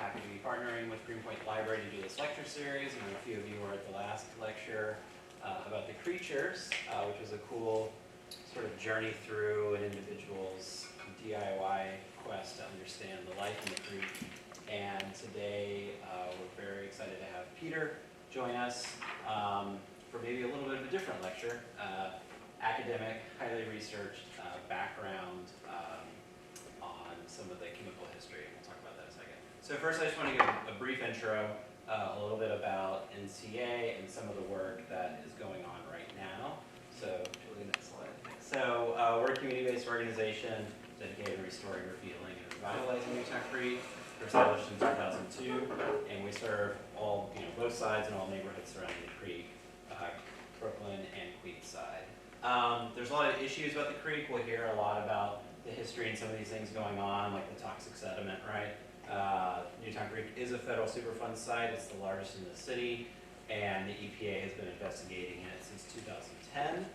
happy to be partnering with Greenpoint Library to do this lecture series. I know a few of you were at the last lecture about the creatures, which was a cool sort of journey through an individual's DIY quest to understand the life in the creek. And today we're very excited to have Peter join us for maybe a little bit of a different lecture. Academic, highly researched background on some of the chemical history, and we'll talk about that in a second. So first I just want to give a brief intro, a little bit about NCA and some of the work that is going on right now. So, Julie, next slide. So we're a community-based organization dedicated to restoring, revealing, and revitalizing Newtown Creek. We're established in 2002, and we serve all, both sides and all neighborhoods surrounding the creek, Brooklyn and Queenside. There's a lot of issues about the creek. We'll hear a lot about the history and some of these things going on, like the toxic sediment, right? Newtown Creek is a federal Superfund site. It's the largest in the city, and the EPA has been investigating it since 2010.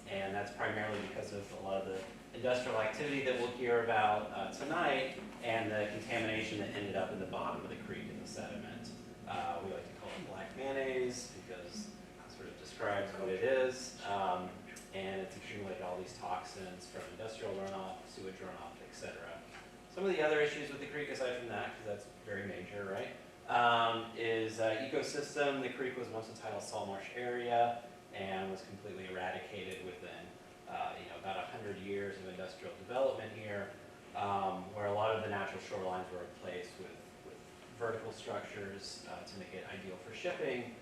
And that's primarily because of a lot of the industrial activity that we'll hear about tonight, and the contamination that ended up in the bottom of the creek in the sediment. We like to call it black mayonnaise because it sort of describes what it is. And it's accumulated all these toxins from industrial runoff, sewage runoff, etc. Some of the other issues with the creek, aside from that, because that's very major, right, is ecosystem. The creek was once a tidal salt marsh area and was completely eradicated within about 100 years of industrial development here, where a lot of the natural shorelines were replaced with vertical structures to make it ideal for shipping,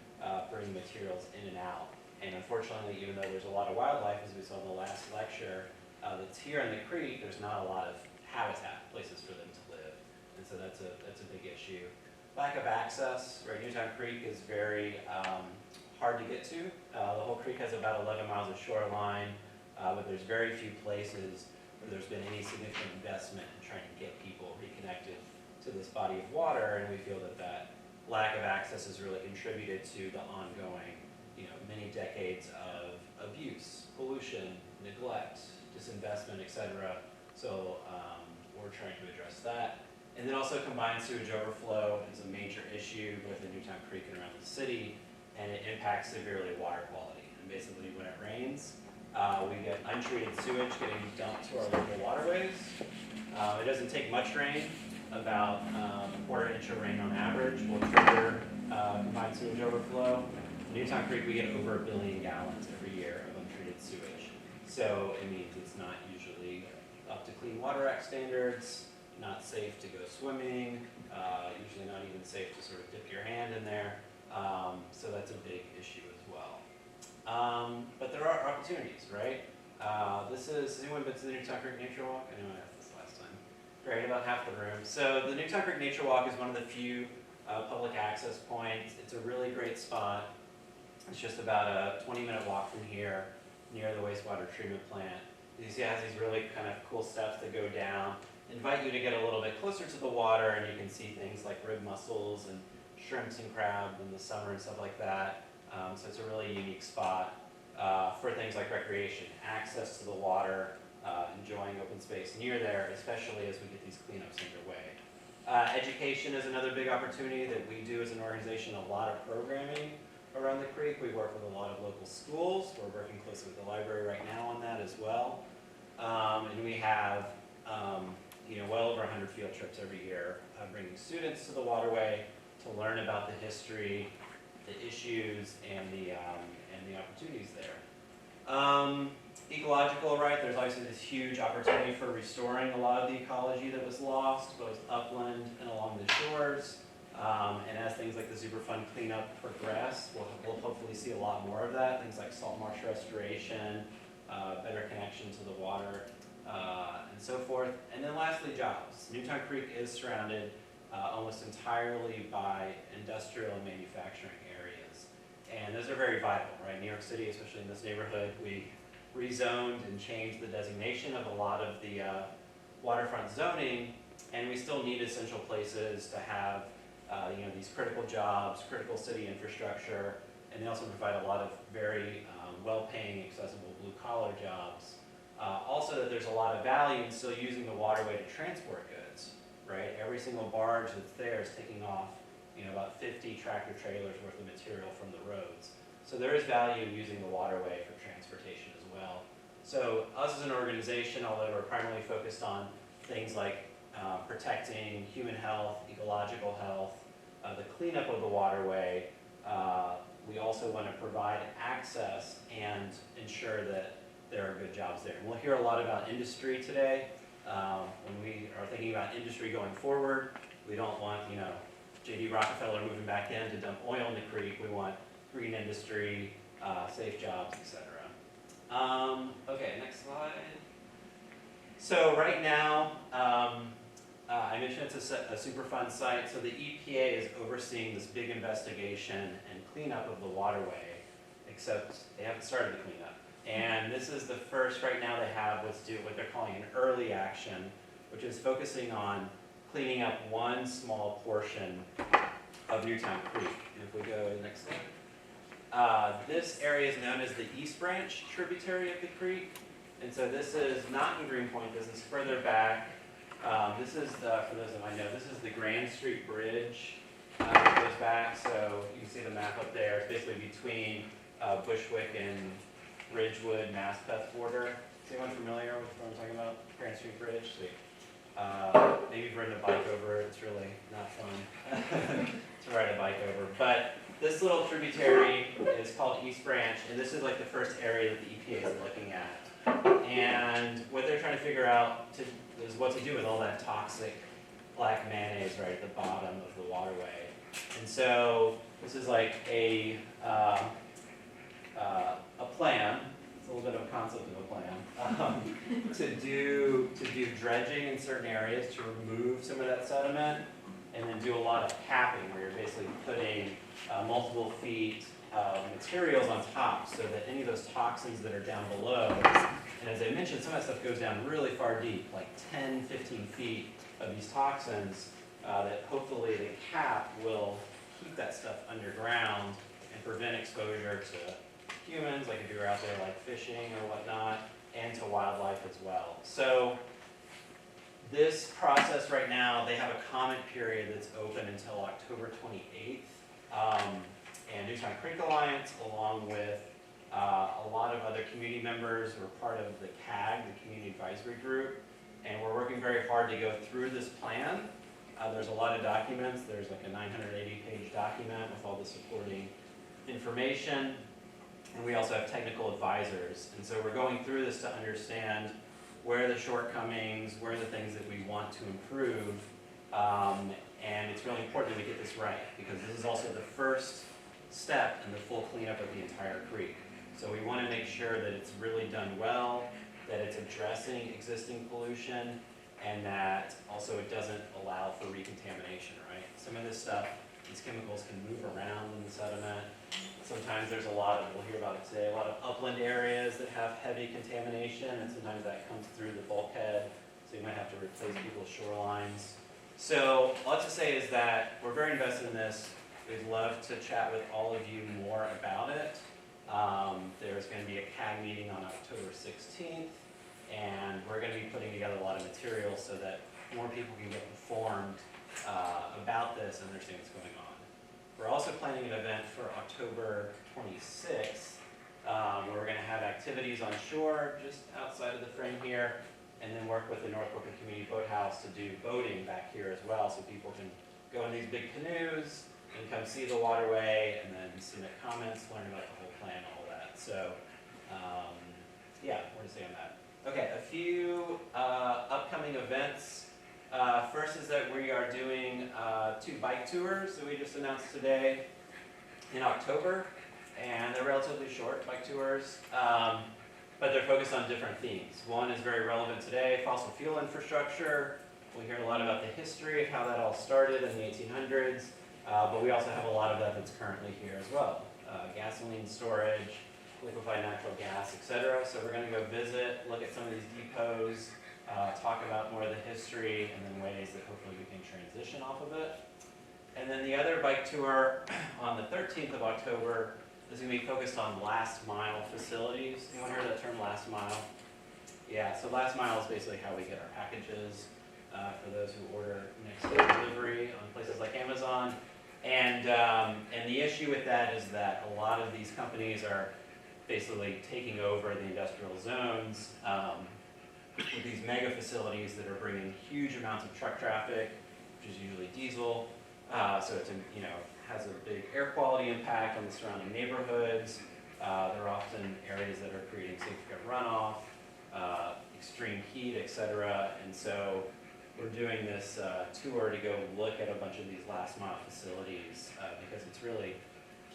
bringing materials in and out. And unfortunately, even though there's a lot of wildlife, as we saw in the last lecture, that's here in the creek, there's not a lot of habitat, places for them to live. And so that's a big issue. Lack of access, right? Newtown Creek is very hard to get to. The whole creek has about 11 miles of shoreline, but there's very few places where there's been any significant investment in trying to get people reconnected to this body of water, and we feel that lack of access has really contributed to the ongoing, many decades of abuse, pollution, neglect, disinvestment, etc. So we're trying to address that. And then also combined sewage overflow is a major issue both in Newtown Creek and around the city, and it impacts severely water quality. And basically when it rains, we get untreated sewage getting dumped to our local waterways. It doesn't take much rain, about a quarter inch of rain on average will trigger combined sewage overflow. In Newtown Creek, we get over 1 billion gallons every year of untreated sewage. So it means it's not usually up to Clean Water Act standards, not safe to go swimming, usually not even safe to sort of dip your hand in there. So that's a big issue as well. But there are opportunities, right? Has anyone been to the Newtown Creek Nature Walk? I know I asked this last time. Great, about half the room. So the Newtown Creek Nature Walk is one of the few public access points. It's a really great spot. It's just about a 20-minute walk from here, near the wastewater treatment plant. You see it has these really kind of cool steps that go down. Invite you to get a little bit closer to the water, and you can see things like rib mussels and shrimps and crabs in the summer and stuff like that. So it's a really unique spot for things like recreation, access to the water, enjoying open space near there, especially as we get these cleanups underway. Education is another big opportunity that we do as an organization, a lot of programming around the creek. We work with a lot of local schools. We're working closely with the library right now on that as well. And we have well over 100 field trips every year, bringing students to the waterway to learn about the history, the issues, and the opportunities there. Ecological, right? There's obviously this huge opportunity for restoring a lot of the ecology that was lost, both upland and along the shores. And as things like the Superfund cleanup progress, we'll hopefully see a lot more of that. Things like salt marsh restoration, better connection to the water, and so forth. And then lastly, jobs. Newtown Creek is surrounded almost entirely by industrial and manufacturing areas. And those are very vital, right? New York City, especially in this neighborhood, we rezoned and changed the designation of a lot of the waterfront zoning, and we still need essential places to have these critical jobs, critical city infrastructure, and they also provide a lot of very well-paying, accessible blue-collar jobs. Also that there's a lot of value in still using the waterway to transport goods, right? every single barge that's there is taking off, about 50 tractor trailers worth of material from the roads. So there is value in using the waterway for transportation as well. So us as an organization, although we're primarily focused on things like protecting human health, ecological health, the cleanup of the waterway, we also want to provide access and ensure that there are good jobs there. And we'll hear a lot about industry today. When we are thinking about industry going forward, we don't want, J.D. Rockefeller moving back in to dump oil in the creek. We want green industry, safe jobs, etc. Okay, next slide. So right now, I mentioned it's a Superfund site. So the EPA is overseeing this big investigation and cleanup of the waterway, except they haven't started the cleanup. And this is the first, right now they have what they're calling an early action, which is focusing on cleaning up one small portion of Newtown Creek. And if we go to the next slide. This area is known as the East Branch tributary of the creek. And so this is not in Greenpoint, this is further back. This is for those that might know, this is the Grand Street Bridge that goes back. So you can see the map up there. It's basically between Bushwick and Ridgewood, Maspeth border. Is anyone familiar with what I'm talking about? Grand Street Bridge? Sweet. Maybe you've ridden a bike over it. It's really not fun to ride a bike over. But this little tributary is called East Branch, and this is like the first area that the EPA is looking at. And what they're trying to figure out is what to do with all that toxic black mayonnaise right at the bottom of the waterway. And so this is like a plan. It's a little bit of a concept of a plan to do dredging in certain areas to remove some of that sediment, and then do a lot of capping where you're basically putting multiple feet of materials on top so that any of those toxins that are down below, and as I mentioned, some of that stuff goes down really far deep, like 10, 15 feet of these toxins, that hopefully the cap will keep that stuff underground and prevent exposure to humans, like if you're out there like fishing or whatnot, and to wildlife as well. So this process right now, they have a comment period that's open until October 28th. And Newtown Creek Alliance, along with a lot of other community members, were part of the CAG, the Community Advisory Group, and we're working very hard to go through this plan. There's a lot of documents. There's like a 980-page document with all the supporting information, and we also have technical advisors. And so we're going through this to understand where are the shortcomings, where are the things that we want to improve, and it's really important that we get this right, because this is also the first step in the full cleanup of the entire creek. So we want to make sure that it's really done well, that it's addressing existing pollution, and that also it doesn't allow for recontamination, right? Some of this stuff, these chemicals can move around in the sediment. Sometimes there's a lot of, we'll hear about it today, a lot of upland areas that have heavy contamination, and sometimes that comes through the bulkhead, so you might have to replace people's shorelines. So all I have to say is that we're very invested in this. We'd love to chat with all of you more about it. There's going to be a CAG meeting on October 16th, and we're going to be putting together a lot of material so that more people can get informed about this and understand what's going on. We're also planning an event for October 26th, where we're going to have activities on shore just outside of the frame here, and then work with the North Brooklyn Community Boathouse to do boating back here as well, so people can go in these big canoes and come see the waterway, and then submit comments, learn about the whole plan, all that. So, yeah, more to say on that. Okay, a few upcoming events. First is that we are doing 2 bike tours that we just announced today in October, and they're relatively short bike tours, but they're focused on different themes. One is very relevant today, fossil fuel infrastructure. We'll hear a lot about the history of how that all started in the 1800s. But we also have a lot of that that's currently here as well. Gasoline storage, liquefied natural gas, etc. So we're going to go visit, look at some of these depots, talk about more of the history, and then ways that hopefully we can transition off of it. And then the other bike tour on the 13th of October is going to be focused on last mile facilities. Anyone heard that term, last mile? Yeah, so last mile is basically how we get our packages for those who order next day. And the issue with that is that a lot of these companies are basically taking over the industrial zones with these mega facilities that are bringing huge amounts of truck traffic, which is usually diesel. So it's has a big air quality impact on the surrounding neighborhoods. There are often areas that are creating significant runoff, extreme heat, etc. And so we're doing this tour to go look at a bunch of these last mile facilities because it's really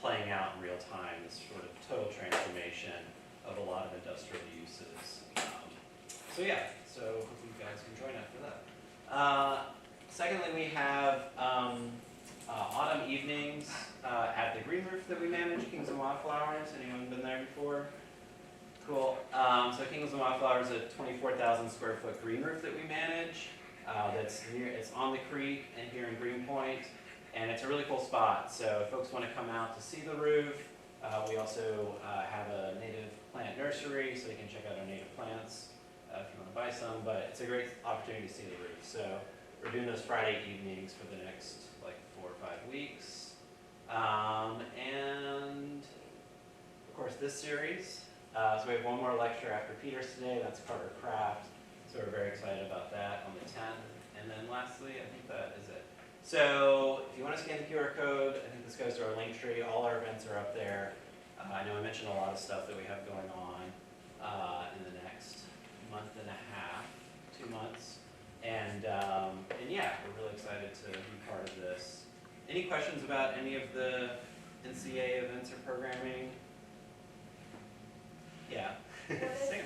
playing out in real time, this sort of total transformation of a lot of industrial uses. So yeah, so hopefully you guys can join after that. Secondly, we have autumn evenings at the green roof that we manage, Kings and Wildflowers. Anyone been there before? Cool. So Kings and Wildflowers is a 24,000 square foot green roof that we manage. It's on the creek and here in Greenpoint, and it's a really cool spot. So if folks want to come out to see the roof, we also have a native plant nursery, so you can check out our native plants if you want to buy some. But it's a great opportunity to see the roof. So we're doing those Friday evenings for the next like 4 or 5 weeks, and of course this series. So we have one more lecture after Peter's today. That's Carter Craft. So we're very excited about that on the 10th. And then lastly, I think that is it. So if you want to scan the QR code, I think this goes to our link tree. All our events are up there. I know I mentioned a lot of stuff that we have going on in the next month and a half, 2 months. And yeah, we're really excited to be part of this. Any questions about any of the NCA events or programming? Yeah. What is CAG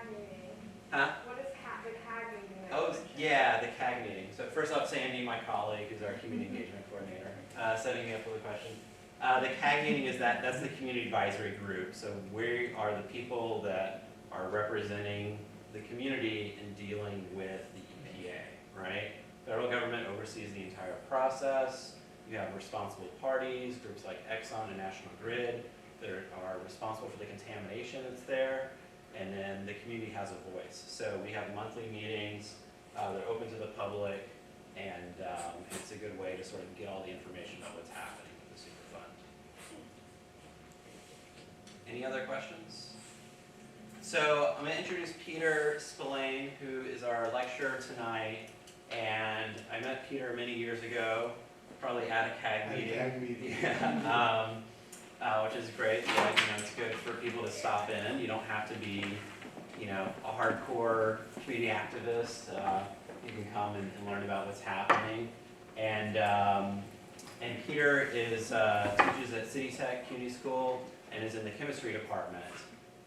meeting? Huh? What is the CAG meeting? Oh, yeah, the CAG meeting. So first off, Sandy, my colleague, who's our community engagement coordinator, setting me up with a question. The CAG meeting is that's the community advisory group. So we are the people that are representing the community in dealing with the EPA, right? Federal government oversees the entire process. You have responsible parties, groups like Exxon and National Grid, that are responsible for the contamination that's there, and then the community has a voice. So we have monthly meetings that are open to the public, and it's a good way to sort of get all the information about what's happening with the Superfund. Any other questions? So I'm going to introduce Peter Spellane, who is our lecturer tonight, and I met Peter many years ago, probably at a CAG meeting. Yeah. Which is great. Like, it's good for people to stop in. You don't have to be, a hardcore community activist. You can come and learn about what's happening. And Peter teaches at City Tech CUNY School and is in the chemistry department,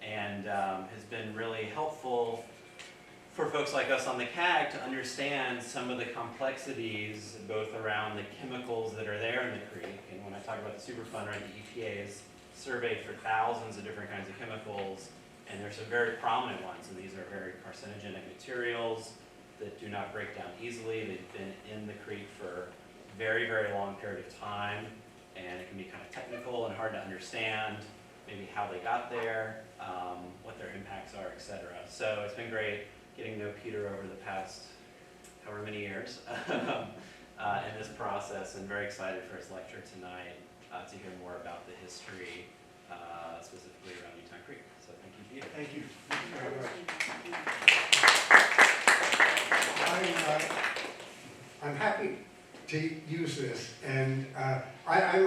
and has been really helpful for folks like us on the CAG to understand some of the complexities both around the chemicals that are there in the creek. And when I talk about the Superfund, right, the EPA has surveyed for thousands of different kinds of chemicals, and there's some very prominent ones, and these are very carcinogenic materials that do not break down easily. They've been in the creek for a very, very long period of time, and it can be kind of technical and hard to understand maybe how they got there, what their impacts are, etc. So it's been great getting to know Peter over the past however many years in this process, and very excited for his lecture tonight to hear more about the history, specifically around Newtown Creek. So thank you, Peter. Thank you. Thank you very much. I'm happy to use this, and I'm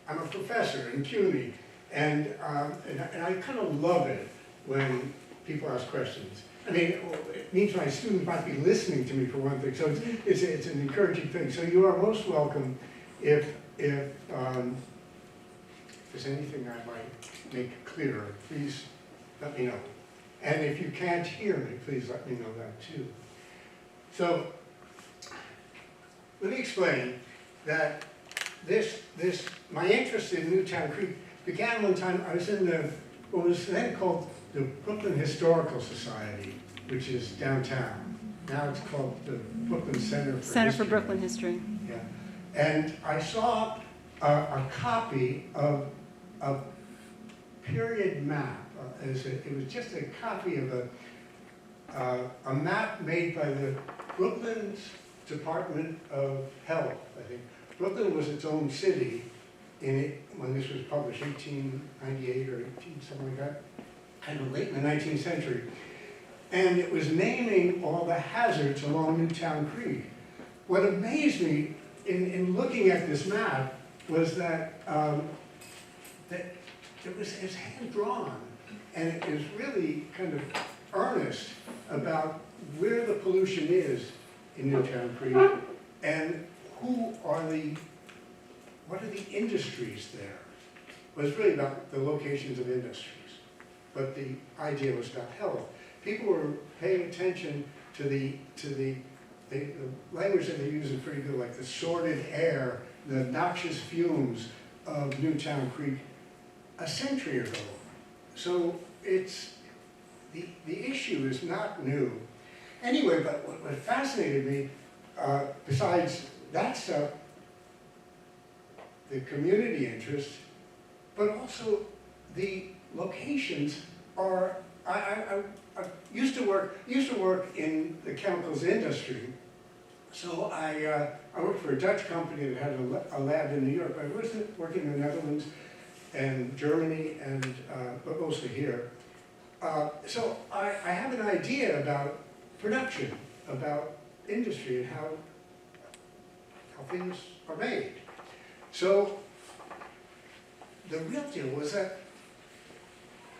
a professor in CUNY, and I kind of love it when people ask questions. I mean, it means my students might be listening to me for one thing, so it's an encouraging thing. So you are most welcome if there's anything I might make clearer, please let me know. And if you can't hear me, please let me know that too. So let me explain that my interest in Newtown Creek began one time. I was in what was then called the Brooklyn Historical Society, which is downtown. Now it's called the Brooklyn Center for Brooklyn History. Yeah, and I saw a copy of a period map. It was just a copy of a map made by the Brooklyn's Department of Health, I think, Brooklyn was its own city when this was published, 1898 or 18, something like that, kind of late in the 19th century. And it was naming all the hazards along Newtown Creek. What amazed me in looking at this map was that, that it was hand-drawn, and it was really kind of earnest about where the pollution is in Newtown Creek and what are the industries there. It was really about the locations of industries, but the idea was about health. People were paying attention to the language that they use is pretty good, like the sordid air, the noxious fumes of Newtown Creek a century ago. So it's, the issue is not new. Anyway, but what fascinated me, besides that stuff, the community interest, but also the locations are, I used to work in the chemicals industry. So I worked for a Dutch company that had a lab in New York. I was working in the Netherlands and Germany, and but mostly here. So I have an idea about production, about industry, and how things are made. So the real deal was that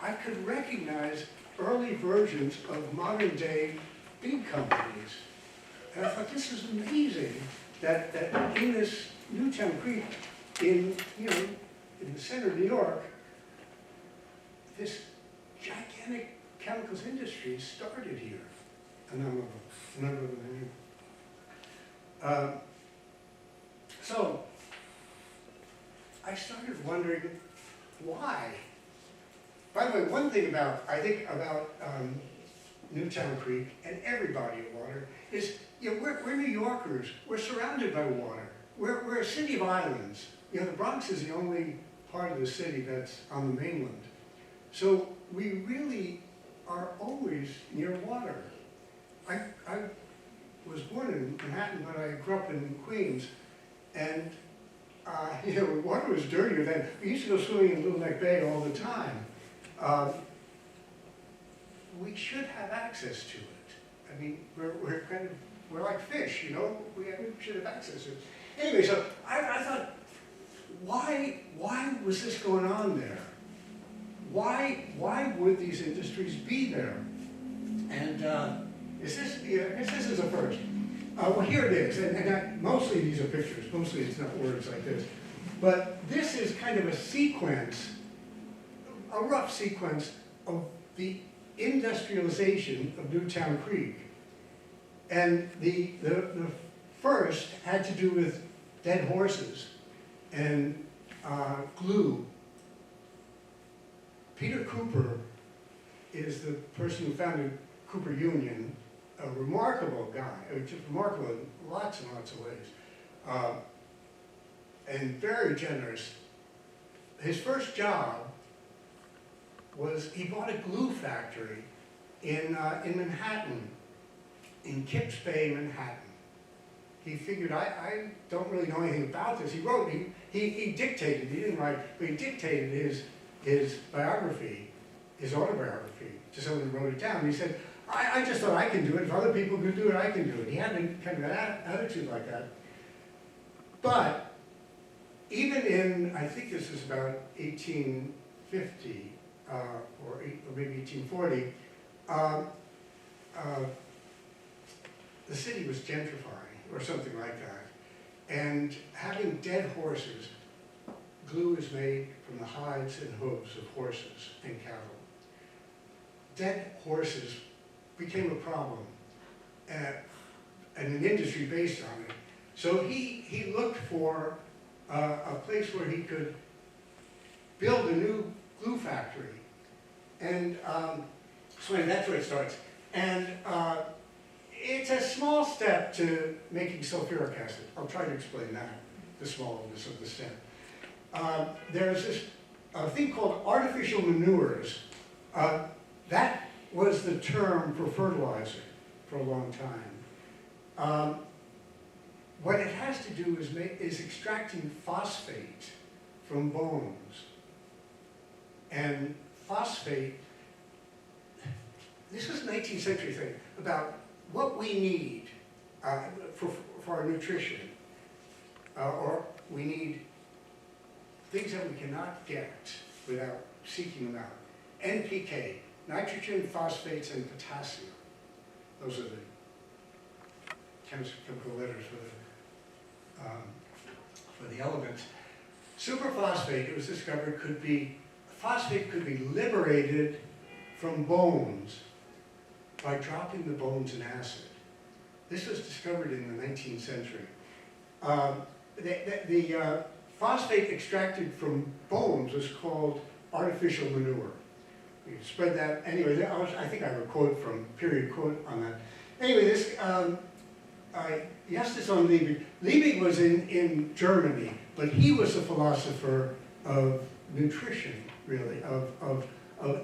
I could recognize early versions of modern day big companies. And I thought, this is amazing that in this Newtown Creek, in the center of New York, this gigantic chemicals industry started here. A number of them. So I started wondering why. By the way, one thing I think about Newtown Creek and every body of water is, we're New Yorkers. We're surrounded by water. We're a city of islands. The Bronx is the only part of the city that's on the mainland. So we really are always near water. I was born in Manhattan, but I grew up in Queens, and water was dirtier then. We used to go swimming in Little Neck Bay all the time. We should have access to it. I mean, we're like fish, we should have access to it. Anyway, so I thought, why was this going on there? Why would these industries be there? And I guess this is a first. Well, here it is, and mostly these are pictures. Mostly it's not words like this. But this is kind of a sequence, a rough sequence of the industrialization of Newtown Creek. And the first had to do with dead horses and glue. Peter Cooper is the person who founded Cooper Union, a remarkable guy, just remarkable in lots and lots of ways, and very generous. His first job was he bought a glue factory in Manhattan, in Kips Bay, Manhattan. He figured, I don't really know anything about this. He wrote, he dictated, he didn't write, but he dictated his biography, his autobiography, to someone who wrote it down. He said, I just thought I can do it. If other people can do it, I can do it. He had kind of an attitude like that. But even in, I think this is about 1850, or maybe 1840, the city was gentrifying, or something like that. And having dead horses, glue is made from the hides and hooves of horses and cattle. Dead horses became a problem, and an industry based on it. So he looked for a place where he could build a new glue factory. And so that's where it starts. And it's a small step to making sulfuric acid. I'll try to explain that, the smallness of the step. There's this thing called artificial manures. That was the term for fertilizer for a long time. what it has to do is extracting phosphate from bones. And phosphate, this was a 19th century thing, about what we need for our nutrition. Or we need things that we cannot get without seeking them out. NPK, nitrogen, phosphates, and potassium. Those are the chemical letters for the elements. Superphosphate, it was discovered, phosphate could be liberated from bones by dropping the bones in acid. This was discovered in the 19th century. The phosphate extracted from bones was called artificial manure. You spread that, anyway, I think I have a quote from, period quote on that. Anyway, this, Justus von Liebig. Liebig was in Germany, but he was a philosopher of nutrition, really, of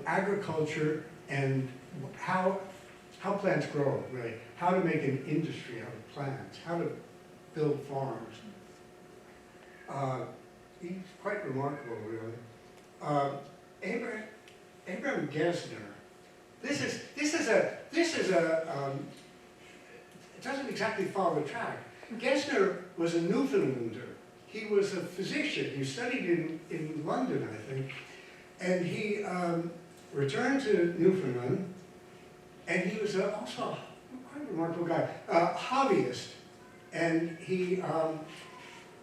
agriculture and how plants grow, really, how to make an industry out of plants, how to build farms. He's quite remarkable, really. Abraham Gesner. This is a. It doesn't exactly follow the track. Gesner was a Newfoundlander. He was a physician. He studied in London, I think, and he returned to Newfoundland. And he was also a quite remarkable guy, hobbyist. And he,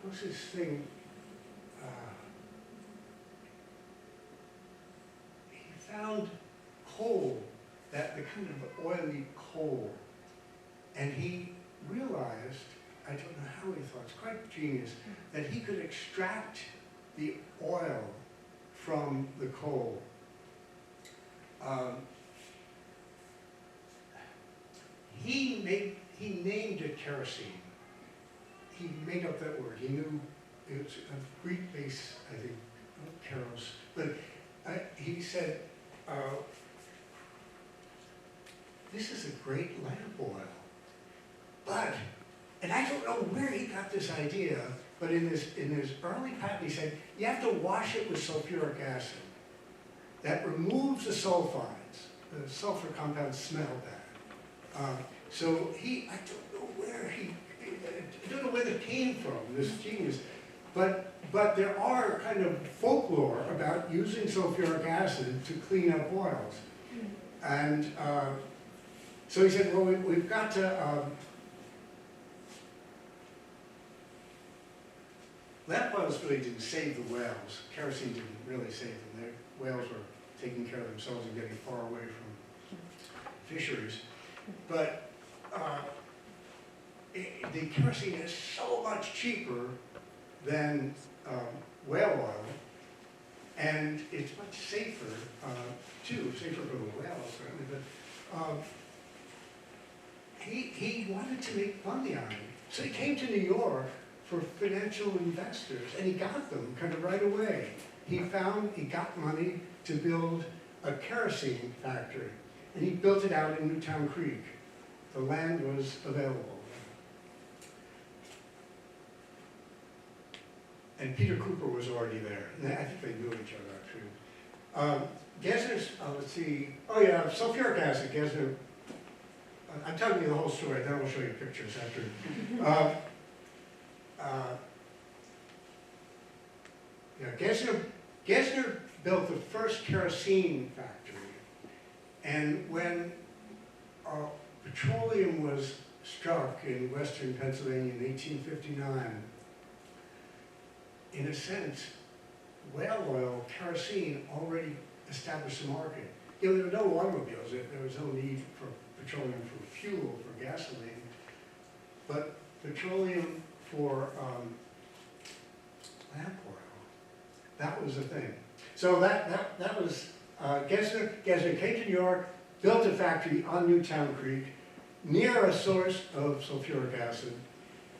what's his thing? He found coal, the kind of oily coal. And he realized, I don't know how he thought, it's quite genius, that he could extract the oil from the coal. He named it kerosene. He made up that word. He knew it was a Greek base, I think, keros. But he said, this is a great lamp oil. But, and I don't know where he got this idea, but in his early patent he said, you have to wash it with sulfuric acid. That removes the sulfides. The sulfur compounds smell bad. So I don't know where that came from, this genius, but there are kind of folklore about using sulfuric acid to clean up oils. And so he said, well, we've got to, lamp oils really didn't save the whales. Kerosene didn't really save them. The whales were taking care of themselves and getting far away from fisheries. But the kerosene is so much cheaper than whale oil, and it's much safer, too, safer for the whales, certainly. But he wanted to make money on it. So he came to New York for financial investors, and he got them kind of right away. He got money to build a kerosene factory, and he built it out in Newtown Creek. The land was available. And Peter Cooper was already there. And I think they knew each other, actually. Gesner's, let's see, oh yeah, sulfuric acid, Gesner. I'm telling you the whole story, then I'll show you pictures after. Gesner built the first kerosene factory. And when petroleum was struck in western Pennsylvania in 1859, in a sense, whale oil, kerosene, already established a market. You know, there were no automobiles, there was no need for petroleum for fuel, for gasoline, but petroleum for lamp oil, that was the thing. So that was, Gesner came to New York, built a factory on Newtown Creek, near a source of sulfuric acid,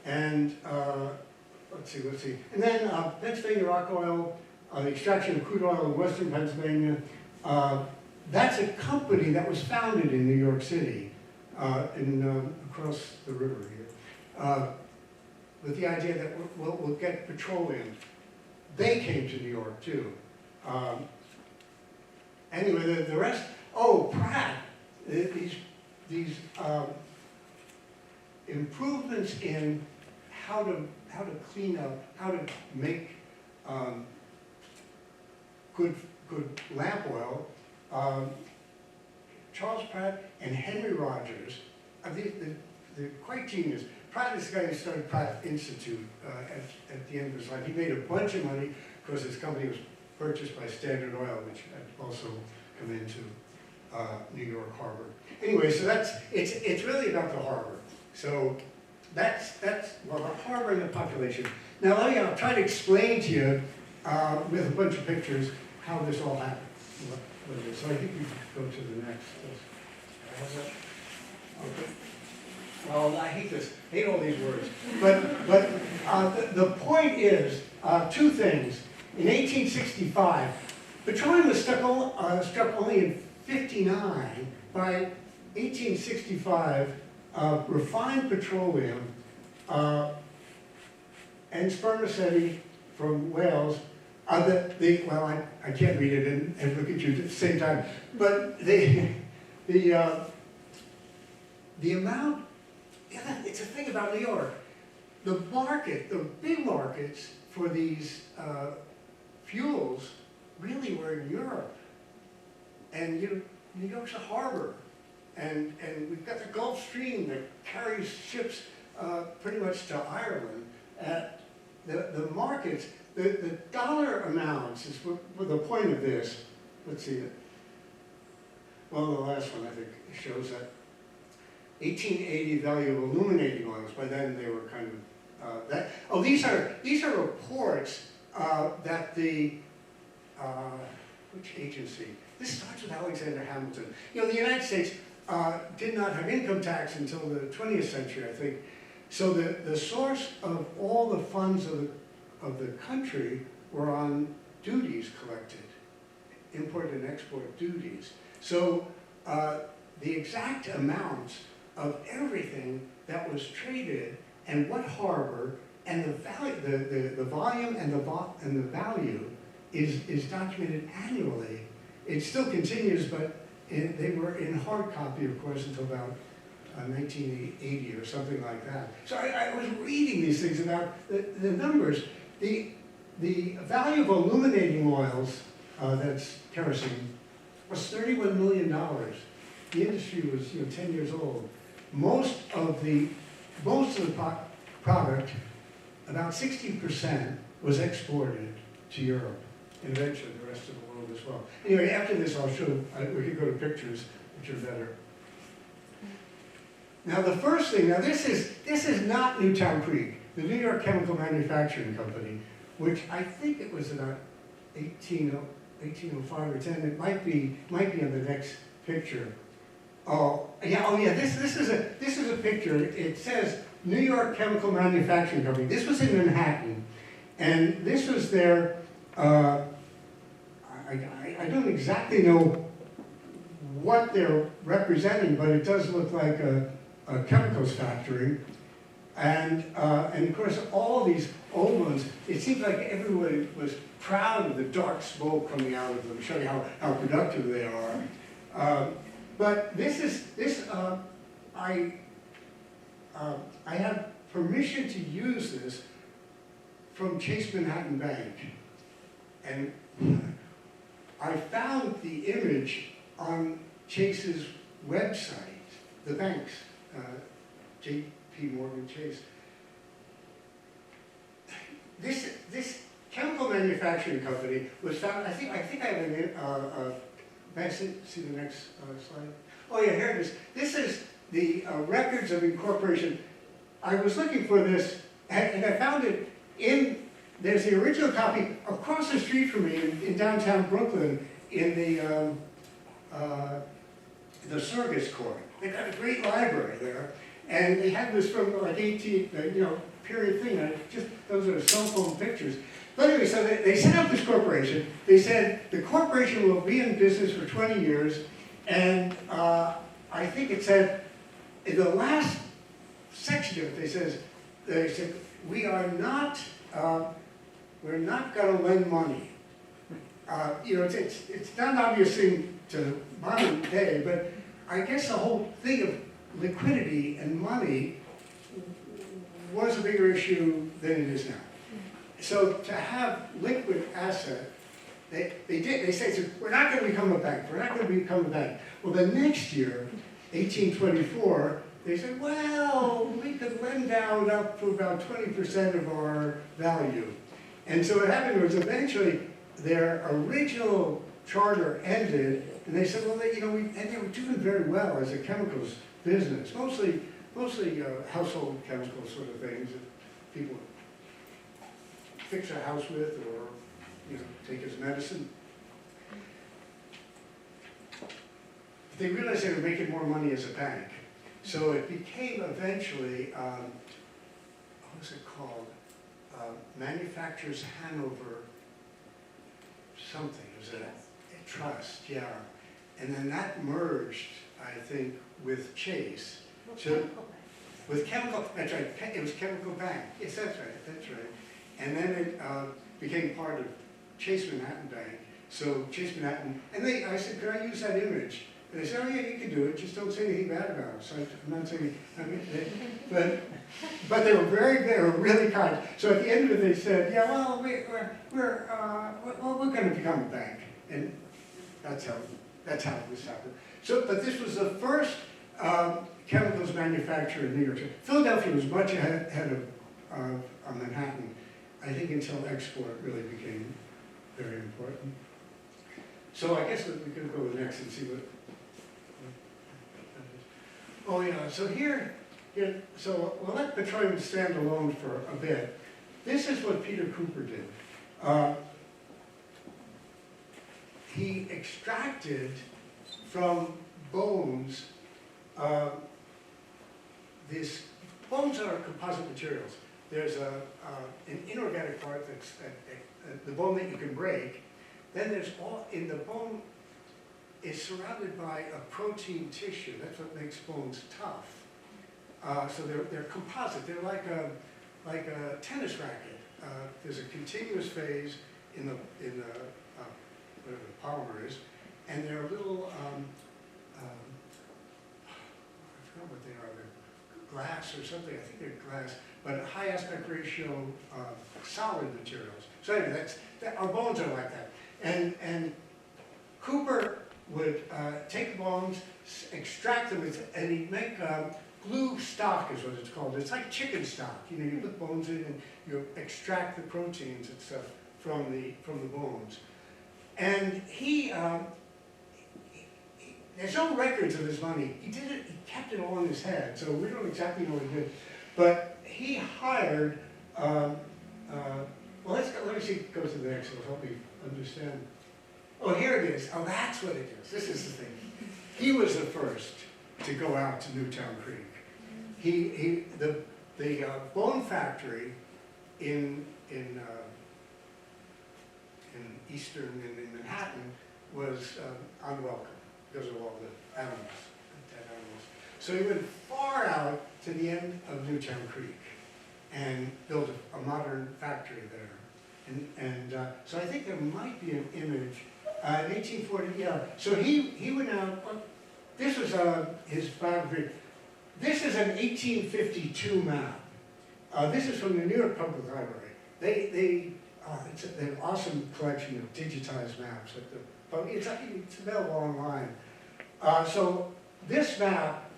and let's see. And then Pennsylvania Rock Oil, the extraction of crude oil in western Pennsylvania. That's a company that was founded in New York City, across the river here. with the idea that we'll get petroleum. They came to New York too. Anyway, the rest, Pratt, these improvements in how to clean up, how to make good lamp oil. Charles Pratt and Henry Rogers, they're quite genius. Pratt is the guy who started Pratt Institute at the end of his life. He made a bunch of money because his company was purchased by Standard Oil, which had also come into New York Harbor. Anyway, so it's really about the harbor. So that's well, the harbor and the population. Now I'll try to explain to you with a bunch of pictures how this all happened. So I think we can go to the next. Okay. Well, I hate all these words. But the point is two things. In 1865, petroleum was struck only in 59. By 1865, refined petroleum and spermaceti from Wales. Well, I can't read it and look at you at the same time, but the amount. Yeah, it's a thing about New York. The big markets for these fuels really were in Europe, and New York's a harbor, and we've got the Gulf Stream that carries ships pretty much to Ireland. The markets. The dollar amounts is for the point of this. Let's see it. Well, the last one I think shows that 1880 value of illuminating oils. By then they were kind of that. Oh, these are reports that the which agency? This starts with Alexander Hamilton. The United States did not have income tax until the 20th century, I think. So the source of all the funds of the country were on duties collected, import and export duties. So the exact amounts of everything that was traded and what harbor and the value, the volume and the value is documented annually. It still continues, but they were in hard copy, of course, until about 1980 or something like that. So I was reading these things about the numbers. The value of illuminating oils, that's kerosene, was $31 million. The industry was 10 years old. Most of the product, about 60%, was exported to Europe, and eventually the rest of the world as well. Anyway, after this I'll show, we could go to pictures, which are better. Now the first thing, this is not Newtown Creek, the New York Chemical Manufacturing Company, which I think it was about 1805 or 10. It might be on the next picture. Oh yeah. This is a picture. It says New York Chemical Manufacturing Company. This was in Manhattan, and this was their. I don't exactly know what they're representing, but it does look like a chemicals factory. And of course, all these old ones, it seems like everybody was proud of the dark smoke coming out of them, showing how productive they are. But I have permission to use this from Chase Manhattan Bank. And I found the image on Chase's website, the bank's, J.P. Morgan Chase. This chemical manufacturing company was found. I think I have may I see the next slide? Oh yeah, here it is. This is the records of incorporation. I was looking for this, and I found it there's the original copy across the street from me in downtown Brooklyn in the Circus Court. They've got a great library there, and they had this from like 18, period thing. Those are cell phone pictures. But anyway, so they set up this corporation. They said the corporation will be in business for 20 years, and I think it said in the last section of it, they said we are not, we're not going to lend money. You know, it's not obvious thing to modern day, but I guess the whole thing of liquidity and money was a bigger issue than it is now. So to have liquid asset, they said, we're not going to become a bank, we're not going to become a bank. Well, the next year, 1824, they said, well, we could lend out up to about 20% of our value. And so what happened was eventually their original charter ended, and they said, well, they were doing very well as a chemicals business, mostly household chemical sort of things that people fix a house with or take as medicine. They realized they were making more money as a bank. So it became eventually, what was it called? Manufacturers Hanover something. It was a trust, yeah. And then that merged, I think, with Chase. With Chemical, that's right, it was Chemical Bank. Yes, that's right. And then it became part of Chase Manhattan Bank. So Chase Manhattan, and I said, could I use that image? And they said, oh yeah, you can do it, just don't say anything bad about it. So I'm not saying, but they were really kind. So at the end of it, they said, yeah, well, we're going to become a bank. And that's how this happened. So, but this was the first chemicals manufacturer in New York City. Philadelphia was much ahead of Manhattan, I think, until export really became very important. So I guess we could go next and see what. Oh yeah, so so we'll let petroleum stand alone for a bit. This is what Peter Cooper did. He extracted from bones, these bones are composite materials. There's an inorganic part that's the bone that you can break. Then there's in the bone is surrounded by a protein tissue. That's what makes bones tough. So they're composite. They're like a tennis racket. There's a continuous phase in the whatever the polymer is, and they're little I forgot what they are. They're glass or something. I think they're glass, but high aspect ratio solid materials. So anyway, our bones are like that. And Cooper would take the bones, extract them, and he'd make glue stock is what it's called. It's like chicken stock. You put bones in and you extract the proteins and stuff from the bones. And there's no records of his money. He did it. He kept it all in his head, so we don't exactly know what he did. But he hired. Well, let me see. Go to the next. It'll help me understand. Oh, here it is. Oh, that's what it is. This is the thing. He was the first to go out to Newtown Creek. The bone factory in Eastern and in Manhattan was unwelcome because of all the animals, dead animals. So he went far out to the end of Newtown Creek and built a modern factory there. And so I think there might be an image. In 1840, yeah. So he went out. This was his biography. This is an 1852 map. This is from the New York Public Library. It's an awesome collection of digitized maps. It's available online. So this map,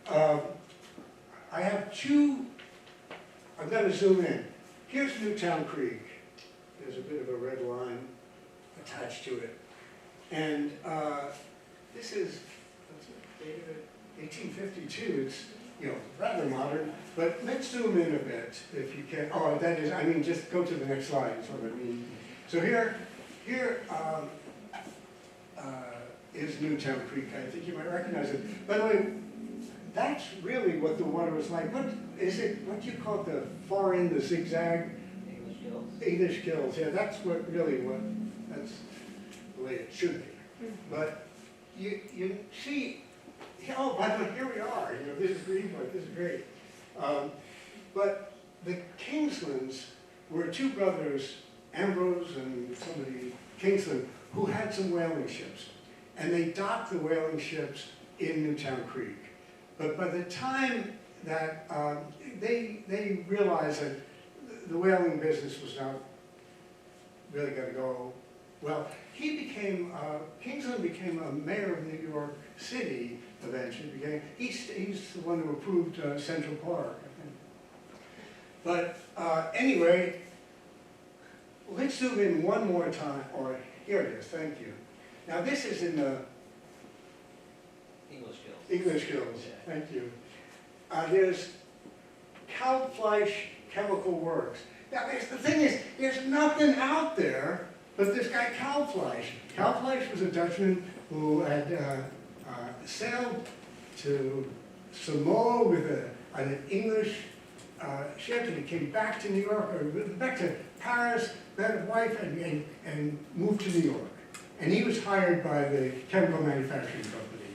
I have two. I'm going to zoom in. Here's Newtown Creek. There's a bit of a red line attached to it. And this is, what's the date of it? 1852. It's rather modern. But let's zoom in a bit, if you can. Oh, that is. I mean, just go to the next slide. Is what I mean. So here is Newtown Creek. I think you might recognize it. By the way, that's really what the water was like. What is it? What do you call it? The far end, the zigzag. English Gills. English Gills. Yeah, that's what that's the way it should be. But you see, oh, by the way, here we are. This is Greenpoint. This is great. But the Kingslands were two brothers, Ambrose and somebody, Kingsland, who had some whaling ships. And they docked the whaling ships in Newtown Creek. But by the time that they realized that the whaling business was not really going to go well, Kingsland became a mayor of New York City eventually. He's the one who approved Central Park, I think. But anyway, let's zoom in one more time. Or here it is. Thank you. Now this is in the English Guild. English Guilds. Yeah. Thank you. There's Kalbfleisch Chemical Works. Now the thing is, there's nothing out there but this guy Kalbfleisch. Kalbfleisch was a Dutchman who had sailed to Samoa with an English ship, and he came back to New York, or back to Paris, met a wife, and moved to New York. And he was hired by the chemical manufacturing company.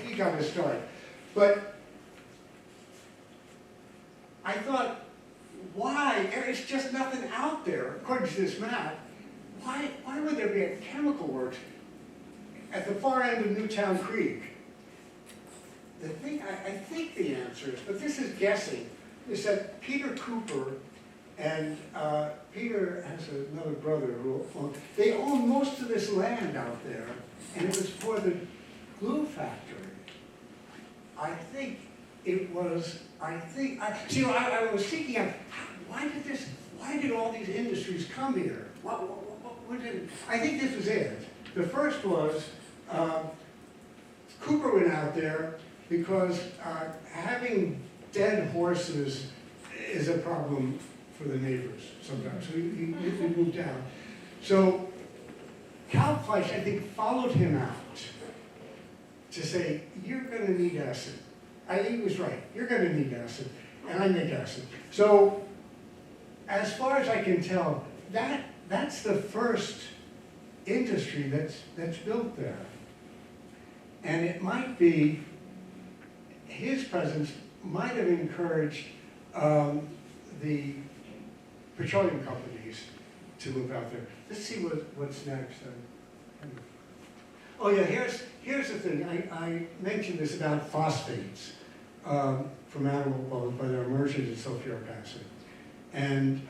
He got his start. But I thought, why? There's just nothing out there, according to this map. Why would there be a chemical works at the far end of Newtown Creek? The thing, I think the answer is, but this is guessing, is that Peter Cooper and Peter has another brother who they own most of this land out there, and it was for the glue factory. I think it was, I was thinking of, why did all these industries come here? I think this was it. The first was, Cooper went out there because having dead horses is a problem for the neighbors sometimes. So he moved down. So Kalbfleisch, I think, followed him out to say, you're going to need acid. He was right. You're going to need acid, and I make acid. So as far as I can tell, that's the first industry that's built there. And it might be, his presence might have encouraged the petroleum companies to move out there. Let's see what's next. Oh yeah, here's the thing. I mentioned this about phosphates from animal bones by their immersion in sulfuric acid. And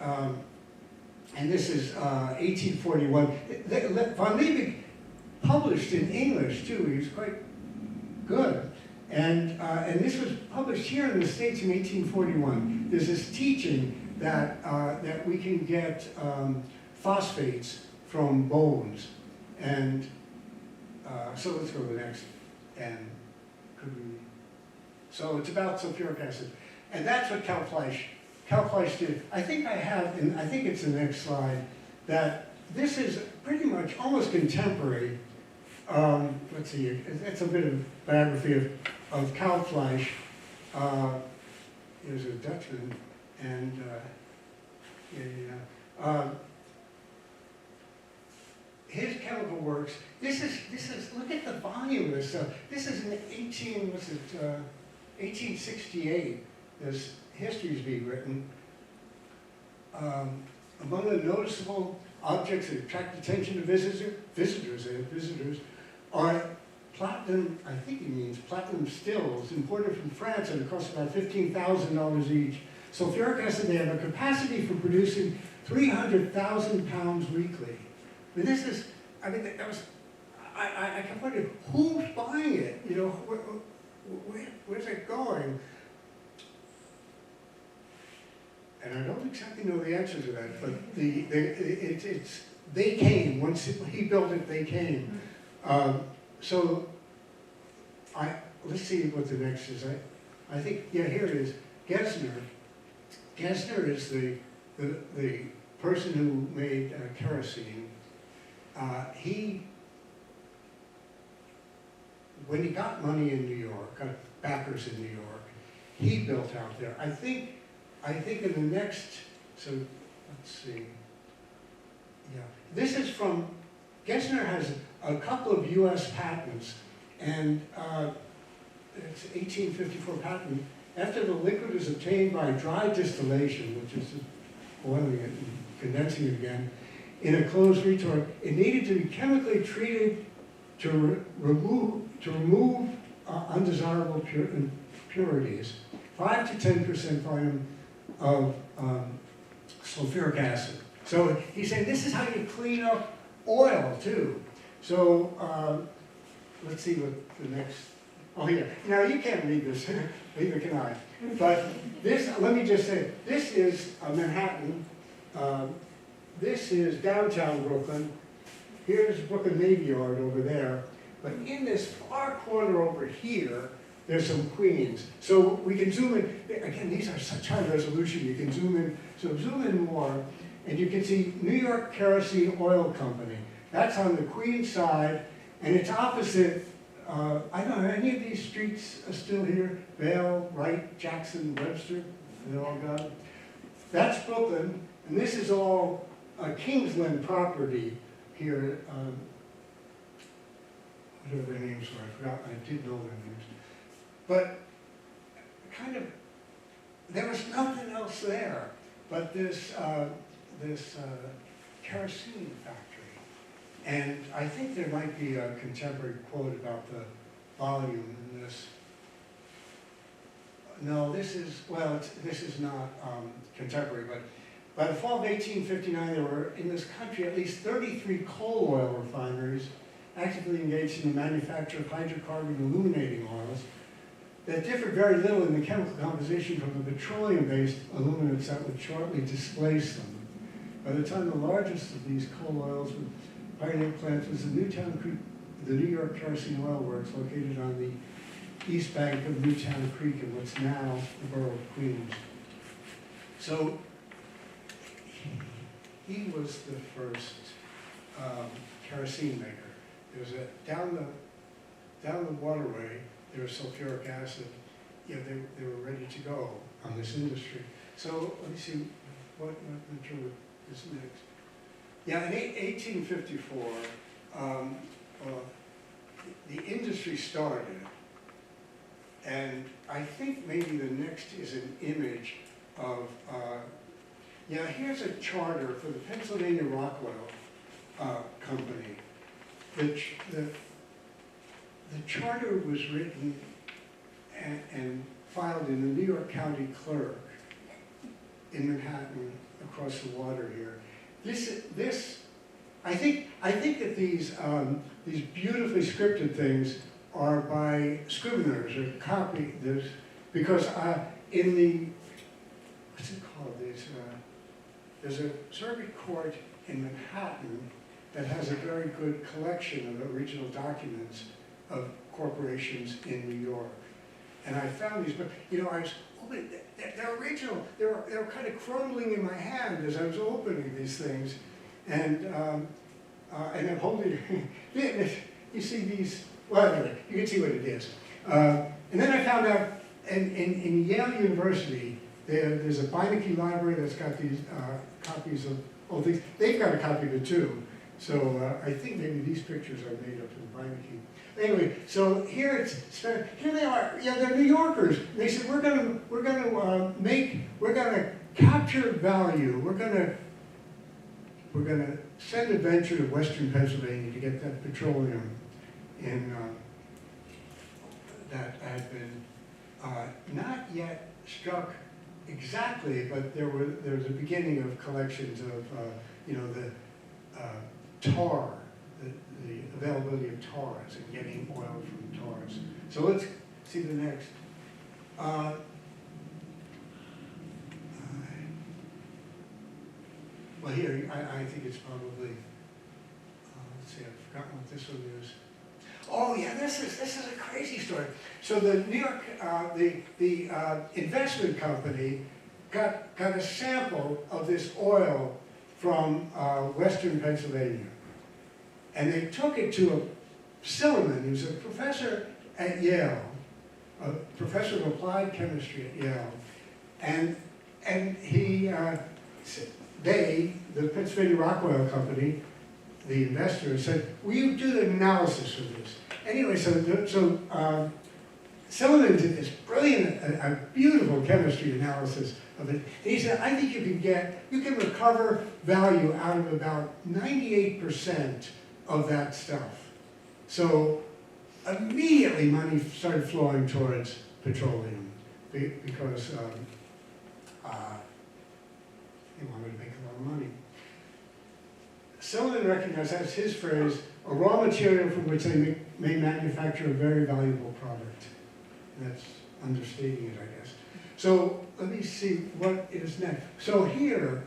this is 1841. Von Liebig published in English too. He was quite good. And this was published here in the States in 1841. There's this teaching that we can get phosphates from bones. And so let's go to the next. And so it's about sulfuric acid. And that's what Kalbfleisch did. I think I have, and I think it's the next slide, that this is pretty much almost contemporary. Let's see, it's a bit of biography of Kalbfleisch. He was a Dutchman, and his chemical works. This is. Look at the volume of this stuff. This is in 1868. This history is being written. Among the noticeable objects that attract attention to visitors are platinum, I think he means platinum stills, imported from France, and it costs about $15,000 each. Sulfuric acid, they have a capacity for producing 300,000 pounds weekly. I mean, this is, I mean, that was, I kept wondering, who's buying it? You know, where's it going? And I don't exactly know the answer to that, but they came, once he built it, they came. So, let's see what the next is. I think, yeah, here it is. Gesner. Gesner is the person who made kerosene. When he got money in New York, got backers in New York, he built out there. I think in the next, so let's see. Yeah, this is from, Gesner has a couple of US patents, and it's 1854 patent, after the liquid is obtained by dry distillation, which is boiling it and condensing it again, in a closed retort, it needed to be chemically treated to remove undesirable impurities, 5 to 10% volume of sulfuric acid. So he's saying this is how you clean up oil too. So let's see what the next, oh yeah, now you can't read this, neither can I. But this, let me just say, this is Manhattan, this is downtown Brooklyn, here's Brooklyn Navy Yard over there, but in this far corner over here, there's some Queens. So we can zoom in, again, these are such high resolution, you can zoom in, so zoom in more, and you can see New York Kerosene Oil Company. That's on the Queens side, and it's opposite, I don't know, any of these streets are still here? Vale, Wright, Jackson, Webster, they're all gone. That's Brooklyn, and this is all Kingsland property here. Whatever their names were, I forgot, I did know their names. But kind of, there was nothing else there but this kerosene factory. And I think there might be a contemporary quote about the volume in this. No, this is, well, this is not contemporary, but by the fall of 1859, there were in this country at least 33 coal oil refineries actively engaged in the manufacture of hydrocarbon illuminating oils that differed very little in the chemical composition from the petroleum-based illuminants that would shortly displace them. By the time the largest of these coal oils with pioneer plants was the Newtown Creek, the New York Kerosene Oil Works, located on the east bank of Newtown Creek in what's now the borough of Queens. So he was the first kerosene maker. There was down the waterway, there was sulfuric acid. You know, they were ready to go on this industry. So let me see what material is next. Yeah, in 1854, the industry started, and I think maybe the next is an image of, yeah, here's a charter for the Pennsylvania Rockwell Company. The charter was written and filed in the New York County Clerk in Manhattan across the water here. I think that these beautifully scripted things are by scriveners or copies, because in the, what's it called? There's a circuit court in Manhattan that has a very good collection of original documents of corporations in New York. And I found these, but you know, I was opening, they're original, they were kind of crumbling in my hand as I was opening these things. And I'm holding, you see these, well anyway, you can see what it is. And then I found out in Yale University, there's a Beinecke library that's got these copies of all these. They've got a copy of it too. So I think maybe these pictures are made up in Beinecke. Anyway, so here they are. Yeah, they're New Yorkers. And they said we're gonna capture value. We're gonna send a venture to Western Pennsylvania to get that petroleum in that had been not yet struck exactly, but there was a beginning of collections of you know, the tar, the availability of tars and getting oil from tars. So let's see the next. Well, here, I think it's probably, let's see, I've forgotten what this one is. Oh yeah, this is a crazy story. So the New York, the investment company got a sample of this oil from Western Pennsylvania. And they took it to Spellane, who's a professor at Yale, a professor of applied chemistry at Yale. And he, the Pennsylvania Rockwell Company, the investor, said, will you do the analysis of this? Anyway, so Spellane did this brilliant, a beautiful chemistry analysis of it. He said, I think you can recover value out of about 98% of that stuff. So immediately money started flowing towards petroleum because he wanted to make a lot of money. Spellane recognized, that's his phrase, a raw material from which they may manufacture a very valuable product. And that's understating it, I guess. So let me see what is next. So here,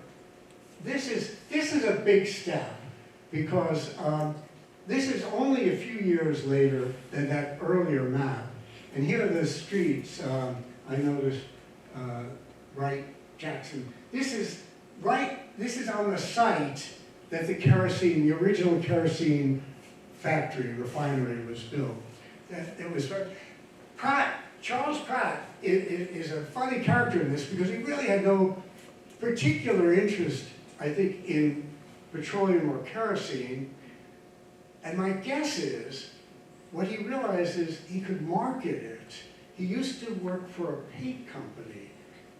this is a big step because this is only a few years later than that earlier map. And here are the streets. I noticed Wright, Jackson. This is on the site that the original kerosene factory, refinery was built. It was Charles Pratt is a funny character in this because he really had no particular interest, I think, in petroleum or kerosene. And my guess is, what he realized is he could market it. He used to work for a paint company.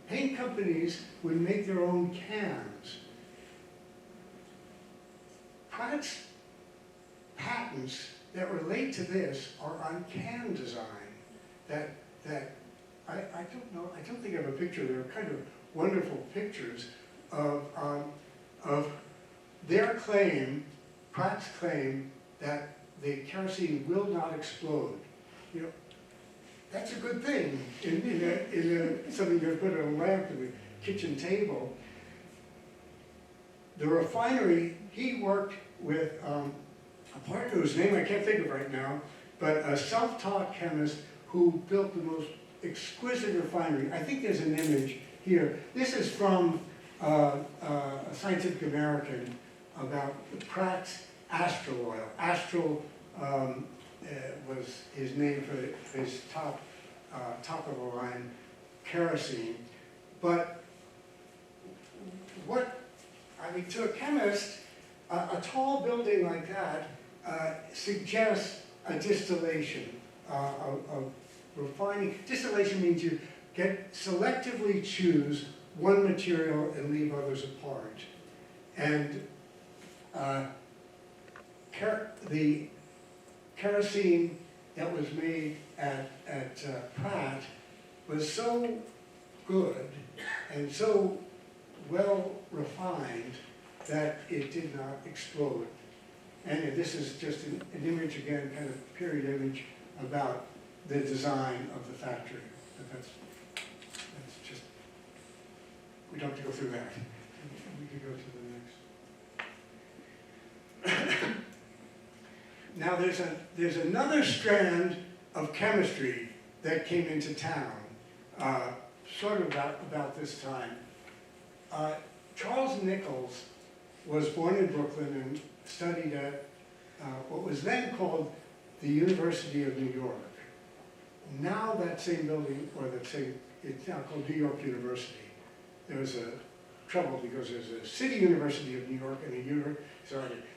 Paint companies would make their own cans. Pratt's patents that relate to this are on can design. I don't know, I don't think I have a picture. They're kind of wonderful pictures of their claim, Pratt's claim, that the kerosene will not explode. You know, that's a good thing in something you put on a lamp in the kitchen table. The refinery, he worked with a partner whose name I can't think of right now, but a self-taught chemist who built the most exquisite refinery. I think there's an image here. This is from a Scientific American about Pratt's Astral oil. Astral was his name for his top of the line kerosene. But to a chemist, a tall building like that suggests a distillation of refining. Distillation means you selectively choose one material and leave others apart. And the kerosene that was made at Pratt was so good and so well refined that it did not explode. And this is just an image, again, kind of period image about the design of the factory. But that's just, we don't have to go through that. We could go to the next. Now there's another strand of chemistry that came into town, sort of about this time. Charles Nichols was born in Brooklyn and studied at what was then called the University of New York. Now that same building, it's now called New York University. There was a trouble because there's a City University of New York and